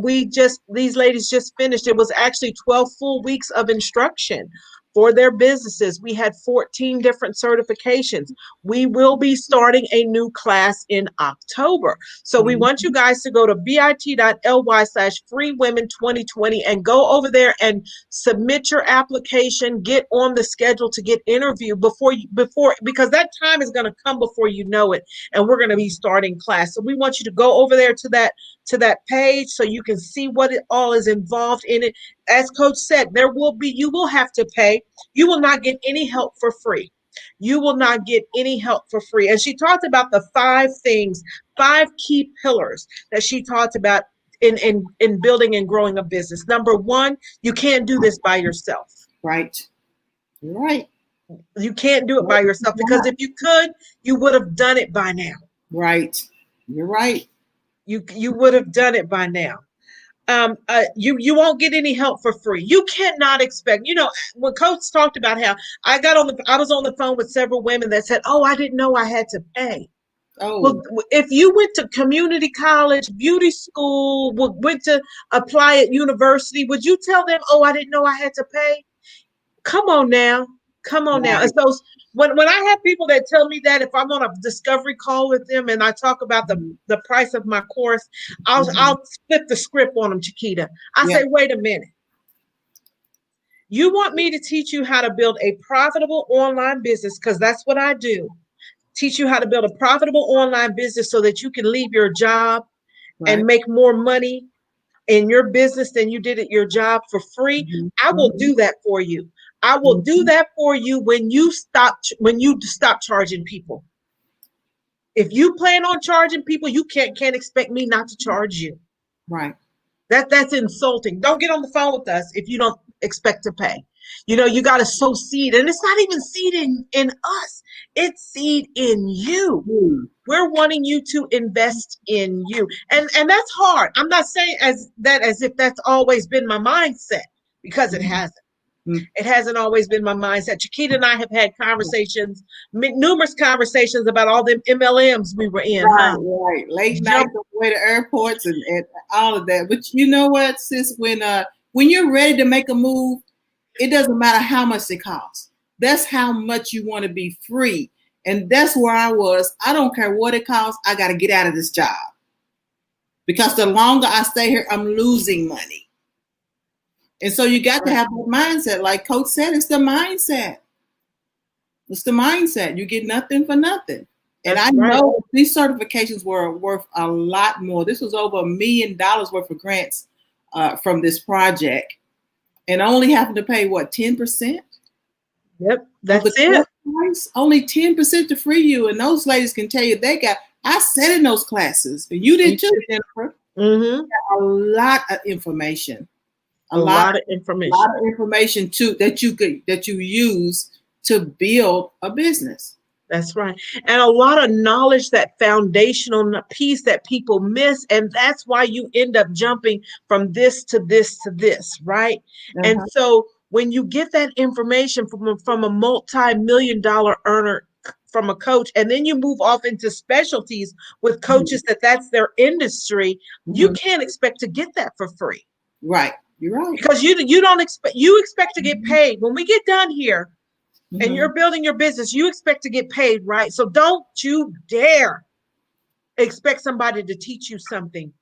These ladies just finished. It was actually 12 full weeks of instruction for their businesses. We had 14 different certifications. We will be starting a new class in October. So we want you guys to go to bit.ly/freewomen2020 and go over there and submit your application, get on the schedule to get interviewed before because that time is going to come before you know it, and we're going to be starting class. So we want you to go over there to that page so you can see what it all is involved in it. As Coach said, you will have to pay. You will not get any help for free. You will not get any help for free. And she talked about the 5 key pillars that she talked about in building and growing a business. Number 1, you can't do this by yourself. Right. You're right. You can't do it by yourself, because if you could, you would have done it by now. Right. You're right. You would have done it by now. You won't get any help for free. You cannot expect, when Coach talked about how I was on the phone with several women that said, "Oh, I didn't know I had to pay." Oh. Well, if you went to community college, beauty school, went to apply at university, would you tell them, "Oh, I didn't know I had to pay"? Come on now. And so when I have people that tell me that, if I'm on a discovery call with them and I talk about the price of my course, I'll flip the script on them, Chiquita. I say, wait a minute. You want me to teach you how to build a profitable online business, because that's what I do. Teach you how to build a profitable online business so that you can leave your job and make more money in your business than you did at your job for free. I will do that for you. I will do that for you when you stop charging people. If you plan on charging people, you can't expect me not to charge you. Right. That's insulting. Don't get on the phone with us if you don't expect to pay. You got to sow seed, and it's not even seed in us. It's seed in you. We're wanting you to invest in you. And that's hard. I'm not saying as if that's always been my mindset, because it hasn't. It hasn't always been my mindset. Chiquita and I have had numerous conversations about all them MLMs we were in. Right. Late nights on the way to airports and all of that. But you know what, sis, when you're ready to make a move, it doesn't matter how much it costs. That's how much you want to be free. And that's where I was. I don't care what it costs. I got to get out of this job. Because the longer I stay here, I'm losing money. And so you got to have that mindset. Like Coach said, it's the mindset. It's the mindset. You get nothing for nothing. And I know these certifications were worth a lot more. This was over $1 million worth of grants from this project. And only having to pay, 10%? Yep, that's it. Only 10% to free you. And those ladies can tell you I sat in those classes. And you did too, Jennifer. A lot of information. A lot of information too that you use to build a business. That's right. And a lot of knowledge, that foundational piece that people miss. And that's why you end up jumping from this to this to this, right? And so when you get that information from a multi-million-dollar earner, from a coach, and then you move off into specialties with coaches that's their industry, you can't expect to get that for free. Right. You're right. Because you don't expect, you expect to get paid when we get done here and you're building your business. You expect to get paid, right? So don't you dare expect somebody to teach you something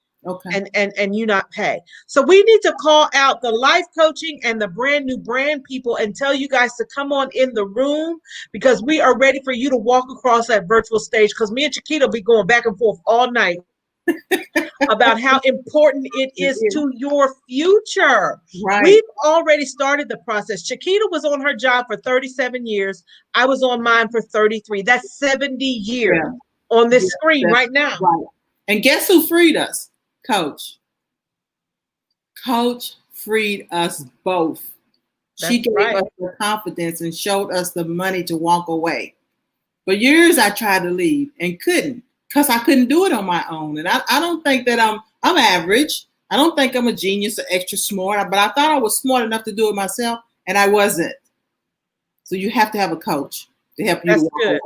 and you not pay. So we need to call out the life coaching and the brand new brand people and tell you guys to come on in the room, because we are ready for you to walk across that virtual stage, because me and Chiquita will be going back and forth all night about how important it is to your future. Right. We've already started the process. Chiquita was on her job for 37 years. I was on mine for 33. That's 70 years on this screen right now. Right. And guess who freed us? Coach. Coach freed us both. She gave us the confidence and showed us the money to walk away. For years, I tried to leave and couldn't, because I couldn't do it on my own. And I don't think that I'm average. I don't think I'm a genius or extra smart, but I thought I was smart enough to do it myself, and I wasn't. So you have to have a coach to help you. That's good.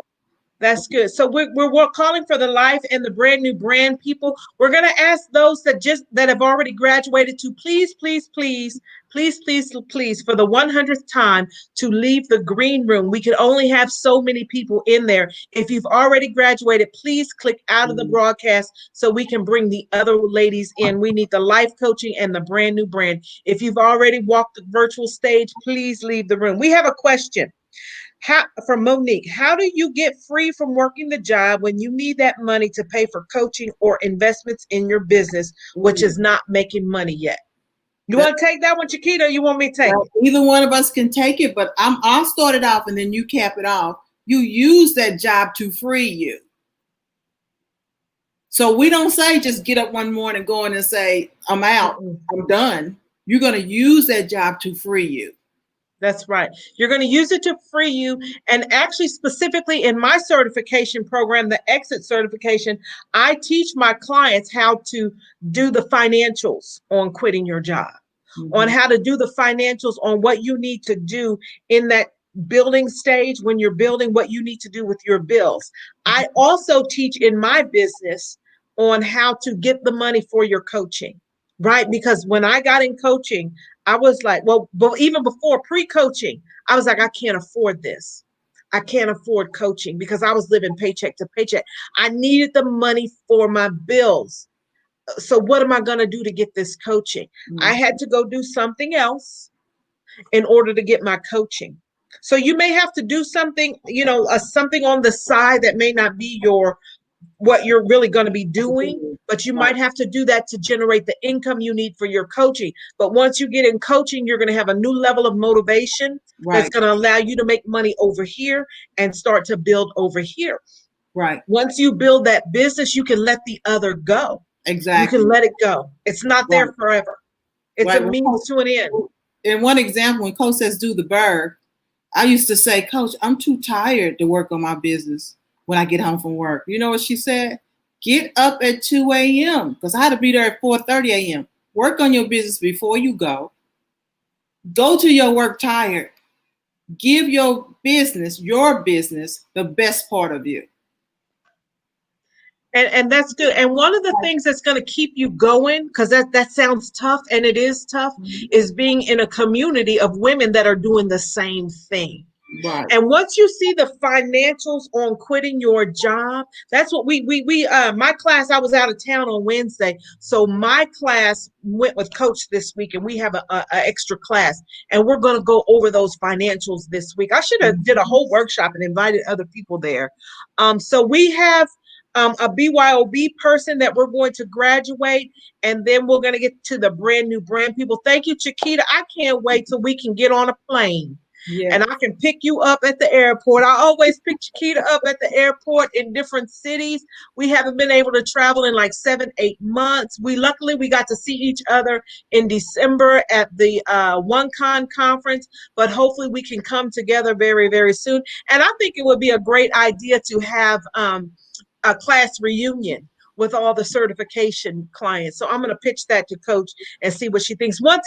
That's good. So we're calling for the life and the brand new brand people. We're going to ask those that have already graduated to please, for the 100th time to leave the green room. We can only have so many people in there. If you've already graduated, please click out of the broadcast so we can bring the other ladies in. We need the life coaching and the brand new brand. If you've already walked the virtual stage, please leave the room. We have a question. From Monique, how do you get free from working the job when you need that money to pay for coaching or investments in your business, which is not making money yet? You want to take that one, Chiquita, or you want me to take it? Either one of us can take it, but I'll start it off and then you cap it off. You use that job to free you. So we don't say just get up one morning, go in and say, I'm out, I'm done. You're going to use that job to free you. That's right. You're going to use it to free you. And actually, specifically in my certification program, the exit certification, I teach my clients how to do the financials on quitting your job, on how to do the financials on what you need to do in that building stage when you're building, what you need to do with your bills. I also teach in my business on how to get the money for your coaching, right? Because when I got in coaching, I was like, well, even before pre-coaching, I was like, I can't afford this. I can't afford coaching because I was living paycheck to paycheck. I needed the money for my bills. So what am I going to do to get this coaching? I had to go do something else in order to get my coaching. So you may have to do something, something on the side that may not be what you're really going to be doing, but you might have to do that to generate the income you need for your coaching. But once you get in coaching, you're going to have a new level of motivation that's going to allow you to make money over here and start to build over here. Right. Once you build that business, you can let the other go. Exactly. You can let it go. It's not there forever. It's a means to an end. In one example, when Coach says do the bird, I used to say, Coach, I'm too tired to work on my business when I get home from work. You know what she said? Get up at 2 a.m. because I had to be there at 4:30 a.m. Work on your business before you go. Go to your work tired. Give your business, the best part of you. And that's good. And one of the things that's going to keep you going, because that sounds tough, and it is tough, is being in a community of women that are doing the same thing. Right. And once you see the financials on quitting your job, that's what we my class, I was out of town on Wednesday. So my class went with Coach this week, and we have a extra class, and we're going to go over those financials this week. I should have did a whole workshop and invited other people there. So we have a BYOB person that we're going to graduate, and then we're going to get to the brand new brand people. Thank you, Chiquita. I can't wait till we can get on a plane. Yeah. And I can pick you up at the airport. I always pick Chiquita up at the airport in different cities. We haven't been able to travel in like 7-8 months. Luckily we got to see each other in December at the OneCon conference, but hopefully we can come together very, very soon. And I think it would be a great idea to have a class reunion with all the certification clients. So I'm going to pitch that to Coach and see what she thinks. Once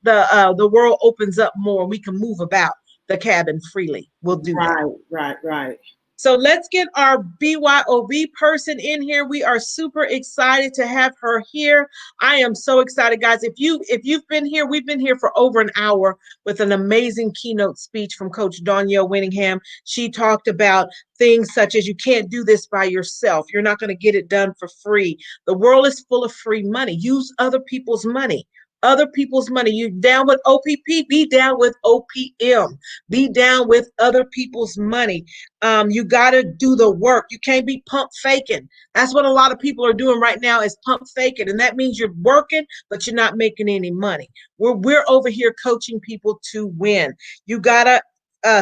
the world opens up more, we can move about the cabin freely. We'll do that. Right. So let's get our BYOB person in here. We are super excited to have her here. I am so excited, guys. If you've been here, we've been here for over an hour with an amazing keynote speech from Coach Danielle Winningham. She talked about things such as you can't do this by yourself. You're not going to get it done for free. The world is full of free money. Use other people's money. Other people's money. You down with OPP? Be down with OPM. Be down with other people's money. You got to do the work. You can't be pump faking. That's what a lot of people are doing right now is pump faking. And that means you're working, but you're not making any money. We're over here coaching people to win. You got to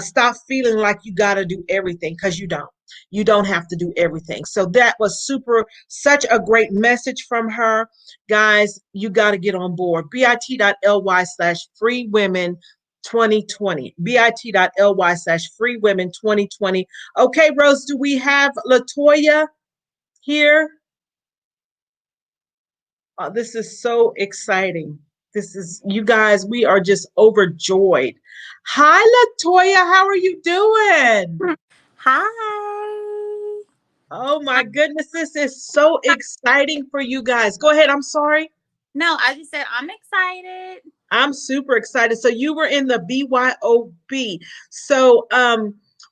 stop feeling like you got to do everything, because you don't. You don't have to do everything. So that was such a great message from her. Guys, you got to get on board. bit.ly/freewomen2020. bit.ly/freewomen2020. Okay, Rose, do we have LaToya here? This is so exciting. You guys, we are just overjoyed. Hi, LaToya. How are you doing? Hi. Oh my goodness, this is so exciting for you guys. Go ahead. I'm sorry. No, I just said I'm excited. I'm super excited. So you were in the BYOB. So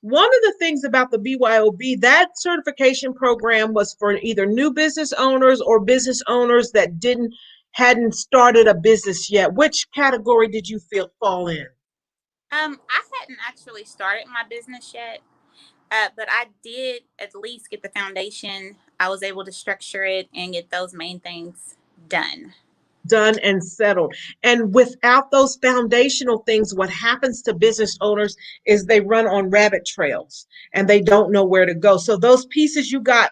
one of the things about the BYOB, that certification program was for either new business owners or business owners that hadn't started a business yet. Which category did you fall in? I hadn't actually started my business yet. But I did at least get the foundation. I was able to structure it and get those main things done and settled. And without those foundational things, what happens to business owners is they run on rabbit trails and they don't know where to go. So those pieces you guys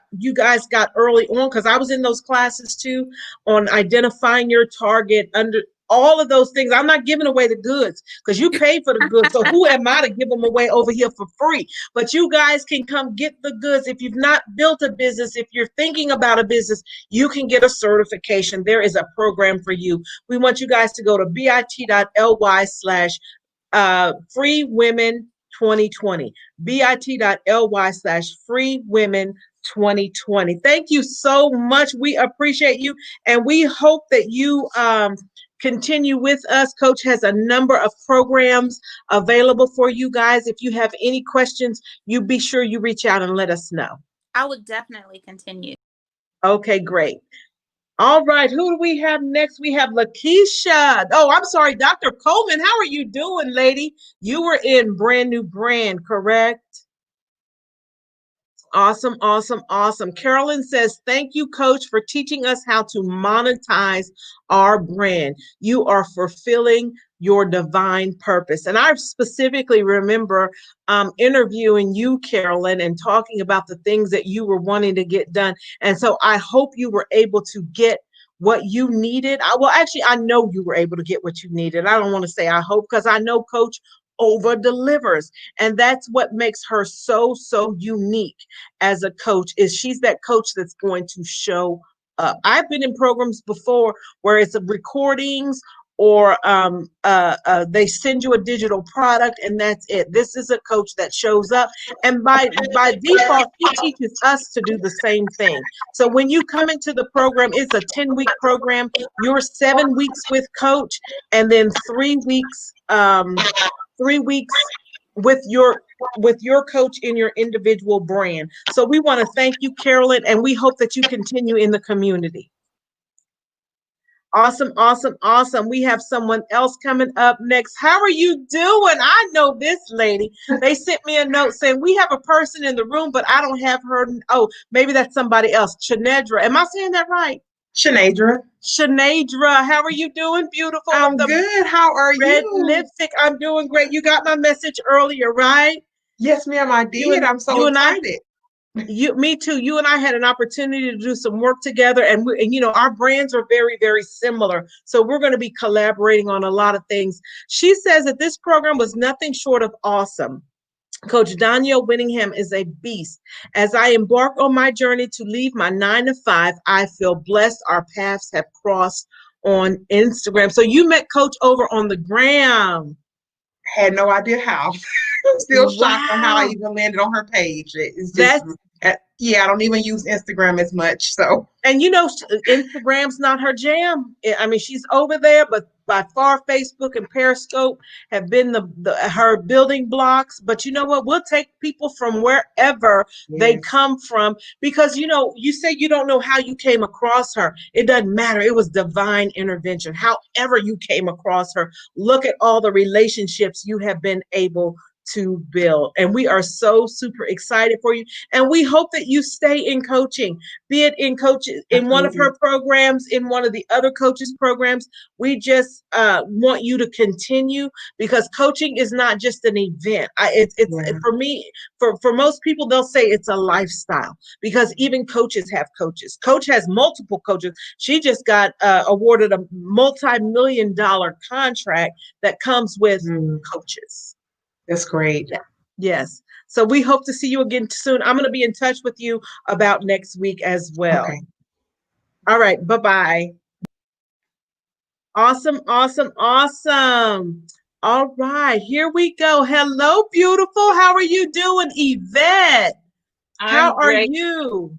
got early on, because I was in those classes too, on identifying your target, under all of those things. I'm not giving away the goods because you paid for the goods. So who am I to give them away over here for free? But you guys can come get the goods. If you've not built a business, if you're thinking about a business, you can get a certification. There is a program for you. We want you guys to go to bit.ly/freewomen2020. bit.ly/freewomen2020. Thank you so much. We appreciate you. And we hope that you continue with us. Coach has a number of programs available for you guys. If you have any questions, you be sure you reach out and let us know. I would definitely continue. Okay, great. All right, who do we have next? We have Lakeisha. Oh, I'm sorry, Dr. Coleman. How are you doing, lady? You were in Brand New Brand, correct? Awesome, awesome, awesome. Carolyn says, thank you, Coach, for teaching us how to monetize our brand. You are fulfilling your divine purpose. And I specifically remember interviewing you, Carolyn, and talking about the things that you were wanting to get done. And so I hope you were able to get what you needed. I know you were able to get what you needed. I don't want to say I hope, because I know Coach over delivers, and that's what makes her so unique as a coach. Is she's that coach that's going to show up. I've been in programs before where it's recordings or they send you a digital product and that's it. This is a coach that shows up, and by default he teaches us to do the same thing. So when you come into the program, it's a 10-week program. You're 7 weeks with Coach, and then 3 weeks 3 weeks with your coach in your individual brand. So we want to thank you, Carolyn, and we hope that you continue in the community. Awesome, awesome, awesome. We have someone else coming up next. How are you doing? I know this lady. They sent me a note saying we have a person in the room, but I don't have her. Oh, maybe that's somebody else. Shanedra. Am I saying that right? Shanedra, how are you doing? Beautiful. I'm good. How are red you? Lipstick. I'm doing great. You got my message earlier, right? Yes, ma'am, I did. I'm so excited. Me too. You and I had an opportunity to do some work together, and our brands are very, very similar. So we're going to be collaborating on a lot of things. She says that this program was nothing short of awesome. Coach Danielle Winningham is a beast. As I embark on my journey to leave my 9-to-5, I feel blessed. Our paths have crossed on Instagram. So you met Coach over on the gram. Had no idea how. I'm still shocked on how I Wow. even landed on her page. It's just, That's yeah, I don't even use Instagram as much. So, And you know, Instagram's not her jam. I mean, she's over there, but by far, Facebook and Periscope have been her building blocks. But you know what? We'll take people from wherever they yes. come from, because you know, you say you don't know how you came across her. It doesn't matter. It was divine intervention. However you came across her, look at all the relationships you have been able to build. And we are so super excited for you. And we hope that you stay in coaching, be it in coaches, in one of her programs, in one of the other coaches programs. We just want you to continue, because coaching is not just an event. For me, for most people, they'll say it's a lifestyle, because even coaches have coaches. Coach has multiple coaches. She just got awarded a multi-million-dollar contract that comes with coaches. That's great. Yes. So we hope to see you again soon. I'm going to be in touch with you about next week as well. Okay. All right. Bye-bye. Awesome, awesome, awesome. All right. Here we go. Hello, beautiful. How are you doing, Yvette? How are you?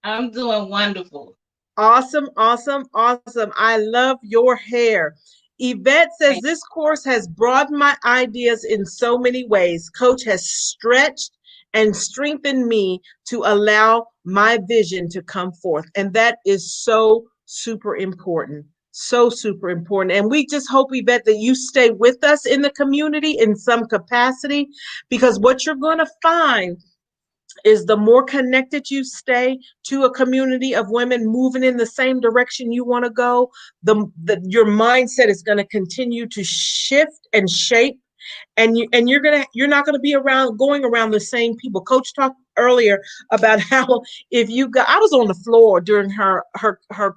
I'm doing wonderful. Awesome, awesome, awesome. I love your hair. Yvette says, this course has broadened my ideas in so many ways. Coach has stretched and strengthened me to allow my vision to come forth. And that is so super important. So super important. And we just hope, Yvette, that you stay with us in the community in some capacity, because what you're going to find is the more connected you stay to a community of women moving in the same direction you want to go, your mindset is going to continue to shift and shape, and you're not going to be going around the same people. Coach talked earlier about how I was on the floor during her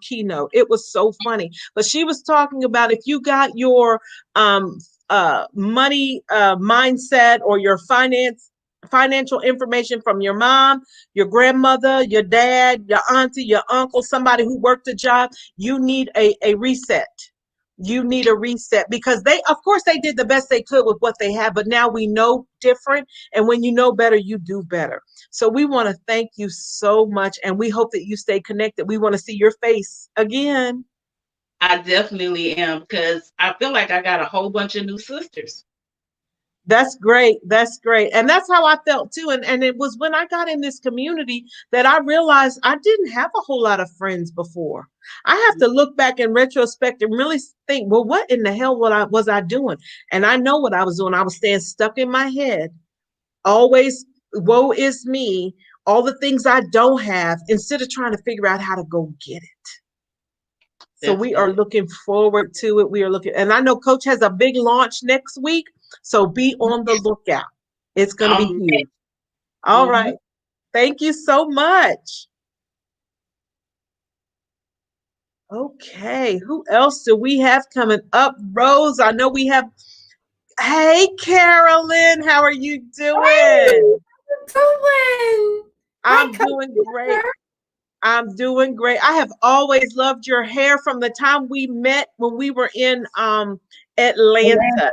keynote. It was so funny, but she was talking about if you got your money mindset or your financial information from your mom, your grandmother, your dad, your auntie, your uncle, somebody who worked a job, you need a reset. You need a reset, because of course they did the best they could with what they have, but now we know different. And when you know better, you do better. So we want to thank you so much. And we hope that you stay connected. We want to see your face again. I definitely am, because I feel like I got a whole bunch of new sisters. That's great. That's great. And that's how I felt too. And it was when I got in this community that I realized I didn't have a whole lot of friends before. I have to look back in retrospect and really think, well, what in the hell was I doing? And I know what I was doing. I was staying stuck in my head. Always, woe is me, all the things I don't have, instead of trying to figure out how to go get it. So we are looking forward to it. And I know Coach has a big launch next week. So be on the lookout. It's going to be huge. All right. Thank you so much. Okay. Who else do we have coming up? Rose, I know we have. Hey, Carolyn, how are you doing? Hey, how you doing? I'm doing great. I'm doing great. I have always loved your hair from the time we met when we were in Atlanta.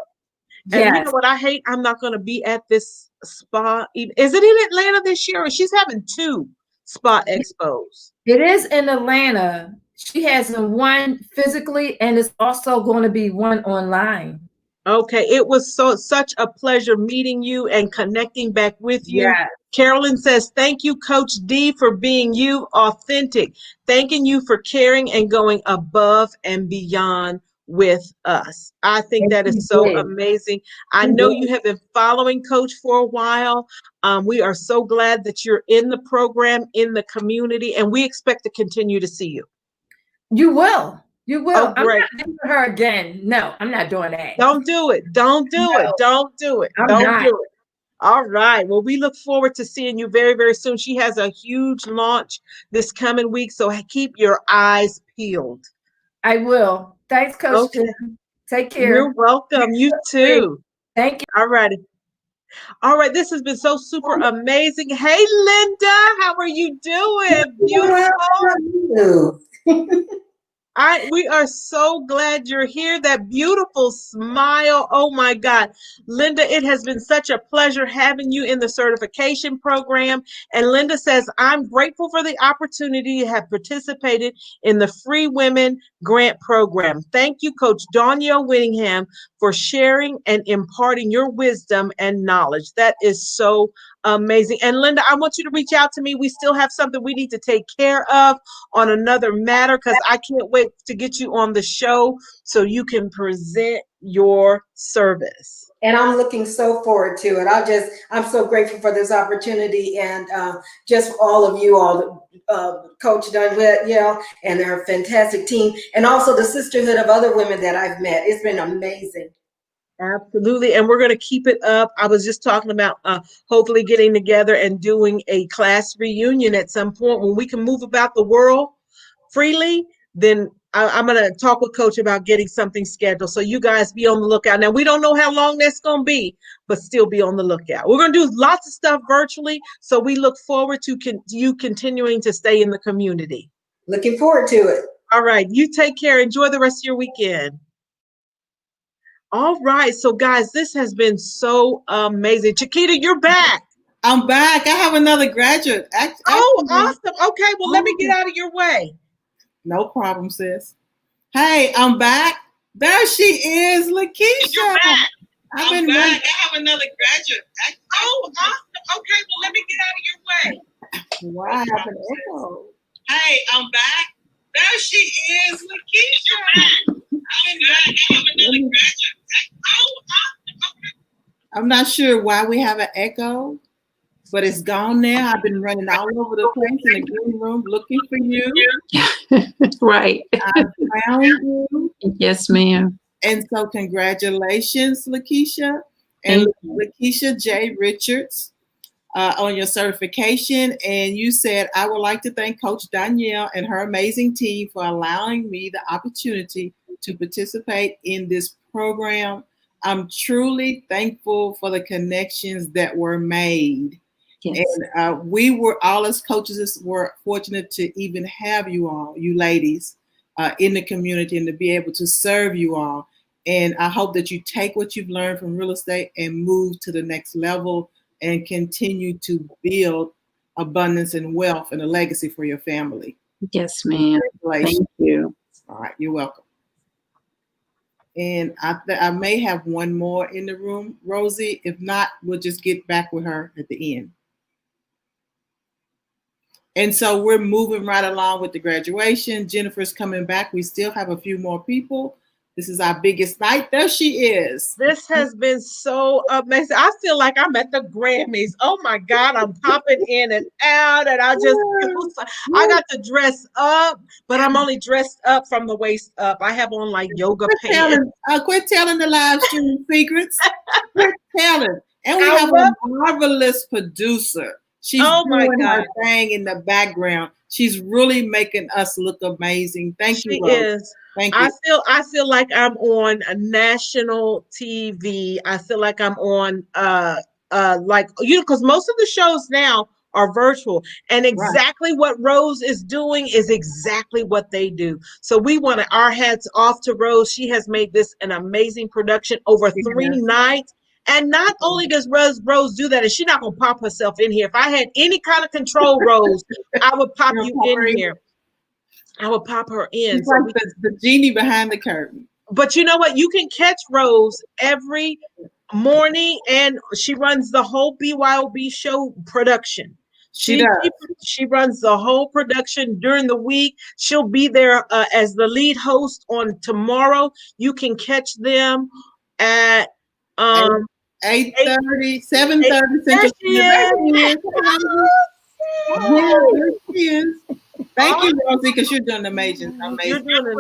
And you know what I hate? I'm not going to be at this spa. Is it in Atlanta this year? Or she's having 2 spa expos. It is in Atlanta. She has one physically, and it's also going to be one online. Okay. It was such a pleasure meeting you and connecting back with you. Yeah. Carolyn says, thank you, Coach D, for being you, authentic. Thanking you for caring and going above and beyond with us. I think that is so amazing. I know you have been following Coach for a while. We are so glad that you're in the program, in the community, and we expect to continue to see you. You will. You will. Oh, great. I'm not doing her again. No, I'm not doing that. Don't do it. Don't do it. Don't do it. Don't do it. All right. Well, we look forward to seeing you very, very soon. She has a huge launch this coming week, so keep your eyes peeled. I will. Thanks, Coach. Okay. Take care. You're welcome. You too. Thank you. All righty. All right. This has been so super amazing. Hey, Linda, how are you doing? Beautiful. We are so glad you're here. That beautiful smile. Oh my God. Linda, it has been such a pleasure having you in the certification program. And Linda says, I'm grateful for the opportunity to have participated in the Free Women Grant Program. Thank you, Coach Danya Whittingham, for sharing and imparting your wisdom and knowledge. That is so amazing. And Linda, I want you to reach out to me. We still have something we need to take care of on another matter, because I can't wait to get you on the show so you can present your service. And I'm looking so forward to it. I'm so grateful for this opportunity, and just all of you all, Coach Danielle and her fantastic team, and also the sisterhood of other women that I've met. It's been amazing. Absolutely. And we're going to keep it up. I was just talking about hopefully getting together and doing a class reunion at some point when we can move about the world freely. Then I'm going to talk with Coach about getting something scheduled. So you guys be on the lookout. Now, we don't know how long that's going to be, but still be on the lookout. We're going to do lots of stuff virtually. So we look forward to you continuing to stay in the community. Looking forward to it. All right. You take care. Enjoy the rest of your weekend. All right. So, guys, this has been so amazing. Chiquita, you're back. I'm back. I have another graduate. Oh, awesome. Okay. Well, let me get out of your way. No problem, sis. Hey, I'm back. There she is, Lakeisha. You're back. I'm back. I have another graduate. Oh, awesome. Okay. Well, let me get out of your way. Wow, I have an echo. Hey, I'm back. There she is, Lakeisha. I'm back. I have another graduate. Oh, awesome. Okay. I'm not sure why we have an echo, but it's gone now. I've been running all over the place in the green room looking for you. Right. I found you. Yes, ma'am. And so congratulations, Lakeisha. And Lakeisha J. Richards on your certification. And you said, I would like to thank Coach Danielle and her amazing team for allowing me the opportunity to participate in this program. I'm truly thankful for the connections that were made. Yes. And we were, all as coaches, were fortunate to even have you all, you ladies, in the community and to be able to serve you all. And I hope that you take what you've learned from real estate and move to the next level and continue to build abundance and wealth and a legacy for your family. Yes, ma'am. Thank you. All right, you're welcome. And I may have one more in the room, Rosie. If not, we'll just get back with her at the end. And so we're moving right along with the graduation. Jennifer's coming back. We still have a few more people. This is our biggest night. There she is. This has been so amazing. I feel like I'm at the Grammys. Oh my God, I'm popping in and out, and I got to dress up, but I'm only dressed up from the waist up. I have on like yoga pants. Quit telling the live stream secrets. Quit telling. And we have a marvelous producer. She's doing her thing in the background. She's really making us look amazing. Thank you, Rose. She is. Thank you. I feel like I'm on a national TV. I feel like I'm on because most of the shows now are virtual, and exactly what Rose is doing is exactly what they do. So we want our hats off to Rose. She has made this an amazing production over 3 nights. And not only does Rose do that, and she's not gonna pop herself in here. If I had any kind of control, Rose, I would pop you in here. I would pop her in. She's like the genie behind the curtain. But you know what? You can catch Rose every morning, and she runs the whole BYOB show production. She runs the whole production during the week. She'll be there as the lead host on tomorrow. You can catch them at 8:30, 7:30 Central. Thank you, Rosie, because you're doing amazing. You're doing an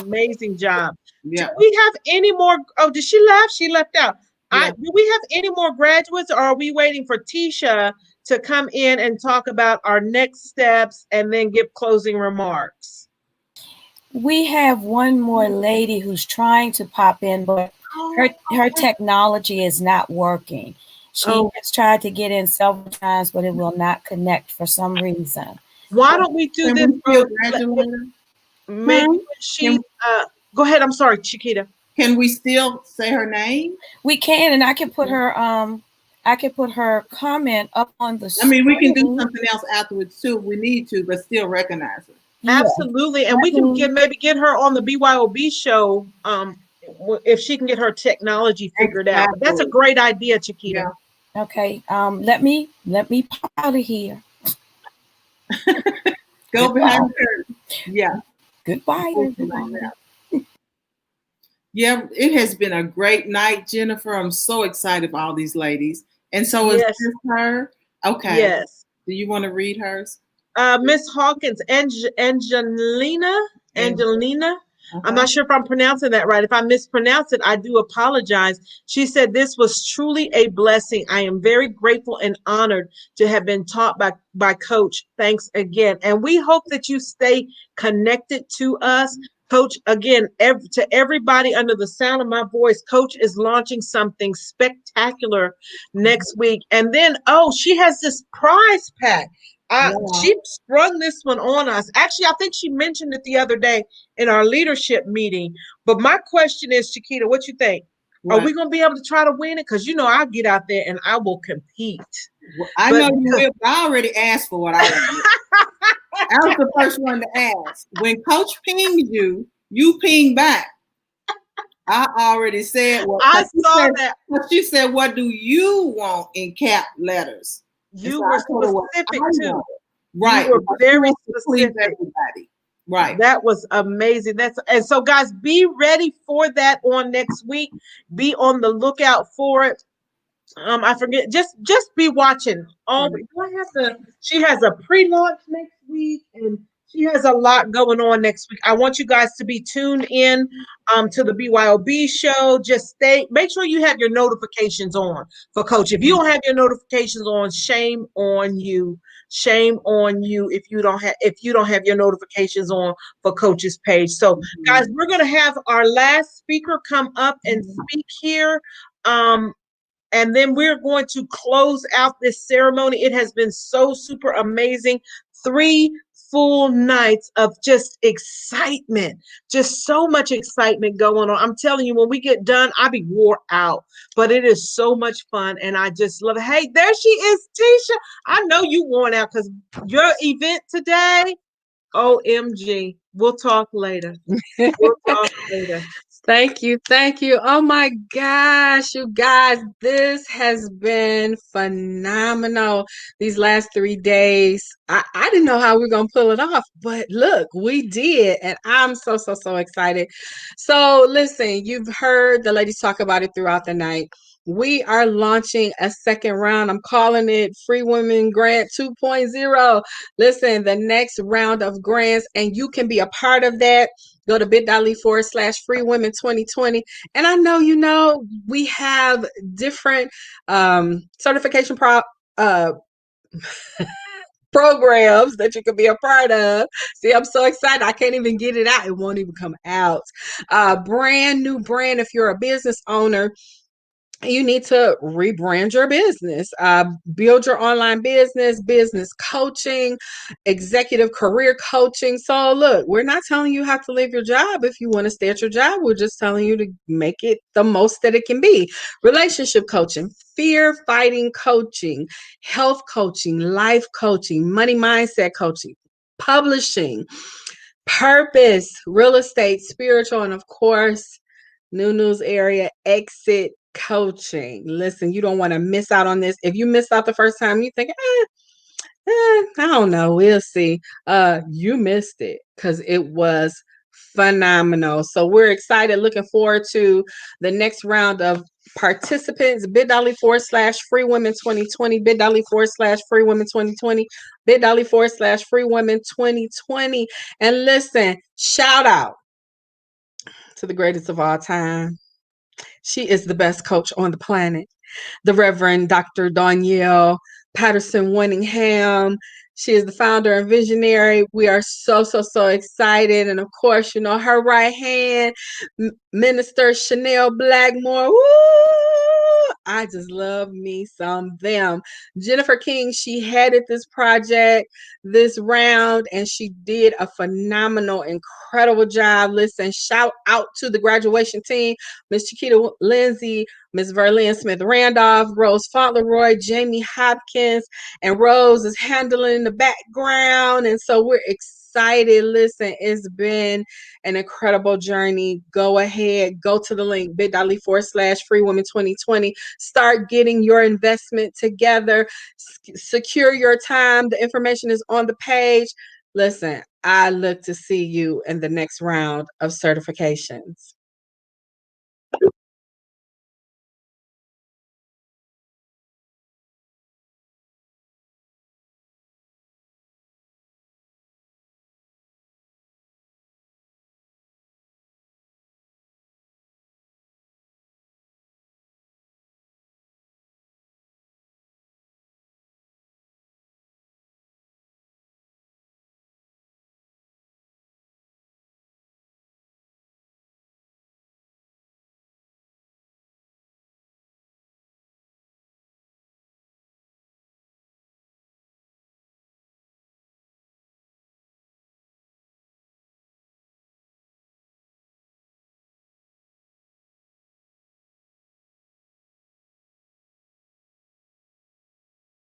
amazing job. Yeah. Do we have any more? Oh, did she laugh? She left out. Yeah. Do we have any more graduates, or are we waiting for Tisha to come in and talk about our next steps and then give closing remarks? We have one more lady who's trying to pop in, but her technology is not working. She has tried to get in several times, but it will not connect for some reason. Why don't we do this? maybe when she go ahead. I'm sorry, Chiquita. Can we still say her name? We can, and I can put her comment up on the I mean, we can do screen. something else afterwards too if we need to, but still recognize her. Absolutely, and we can maybe get her on the BYOB show if she can get her technology figured out. But that's a great idea, Chiquita. Yeah. Okay, let me pop out of here. Go behind her. Yeah. Goodbye, everybody. Yeah, it has been a great night, Jennifer. I'm so excited about all these ladies. And so is this her? Okay. Yes. Do you want to read hers? Miss Hawkins, Angelina. I'm not sure if I'm pronouncing that right. If I mispronounce it, I do apologize. She said, this was truly a blessing. I am very grateful and honored to have been taught by Coach. Thanks again. And we hope that you stay connected to us. Coach, again, to everybody under the sound of my voice, Coach is launching something spectacular next week. And then, she has this prize pack. She sprung this one on us. Actually, I think she mentioned it the other day in our leadership meeting. But my question is, Chiquita, what you think? Right. Are we going to be able to try to win it? Because, I'll get out there and I will compete. Well, I know you will. I already asked for what I wanted. I was the first one to ask. When Coach pinged you, you ping back. I already said what I saw that. She said, what do you want in cap letters? You were specific too. Right. You were very specific. Everybody. Right. That was amazing. And so guys, be ready for that on next week. Be on the lookout for it. I forget. Just be watching. She has a pre-launch next week, and she has a lot going on next week. I want you guys to be tuned in to the BYOB show. Just make sure you have your notifications on for Coach. If you don't have your notifications on, shame on you. Shame on you if you don't have your notifications on for Coach's page. So guys, we're gonna have our last speaker come up and speak here. And then we're going to close out this ceremony. It has been so super amazing. 3 full nights of just excitement, just so much excitement going on. I'm telling you, when we get done, I'll be wore out, but it is so much fun. And I just love it. Hey, there she is, Tisha. I know you worn out because your event today, OMG. We'll talk later. Thank you. Oh my gosh, you guys, this has been phenomenal. These last 3 days, I didn't know how we were going to pull it off, but look, we did. And I'm so excited. So listen, you've heard the ladies talk about it throughout the night. We are launching a second round. I'm calling it Free Women Grant 2.0. Listen, the next round of grants, and you can be a part of that. Go to bit.ly/Free Women 2020. And I know, we have different certification programs that you can be a part of. See, I'm so excited. I can't even get it out. It won't even come out. Brand new brand. If you're a business owner, you need to rebrand your business, build your online business coaching, executive career coaching. So look, we're not telling you how to leave your job if you want to stay at your job. We're just telling you to make it the most that it can be. Relationship coaching, fear fighting coaching, health coaching, life coaching, money mindset coaching, publishing, purpose, real estate, spiritual, and of course, news area, exit coaching. Listen, you don't want to miss out on this. If you miss out the first time, you think, I don't know, we'll see. You missed it because it was phenomenal. So we're excited, looking forward to the next round of participants. bit.ly/Free Women 2020, bit.ly/Free Women 2020, bit.ly/Free Women 2020. And listen, shout out to the greatest of all time. She is the best coach on the planet, the Reverend Dr. Danielle Patterson Winningham. She is the founder and visionary. We are so excited. And of course, her right hand, Minister Chanel Blackmore. Woo! I just love me some them. Jennifer King, she headed this project this round, and she did a phenomenal, incredible job. Listen, shout out to the graduation team, Miss Chiquita Lindsay, Miss Verlin Smith Randolph, Rose Fauntleroy, Jamie Hopkins, and Rose is handling the background. And so we're excited. Listen, it's been an incredible journey. Go ahead, go to the link bit.ly/freewomen2020. Start getting your investment together. Secure your time. The information is on the page. Listen, I look to see you in the next round of certifications.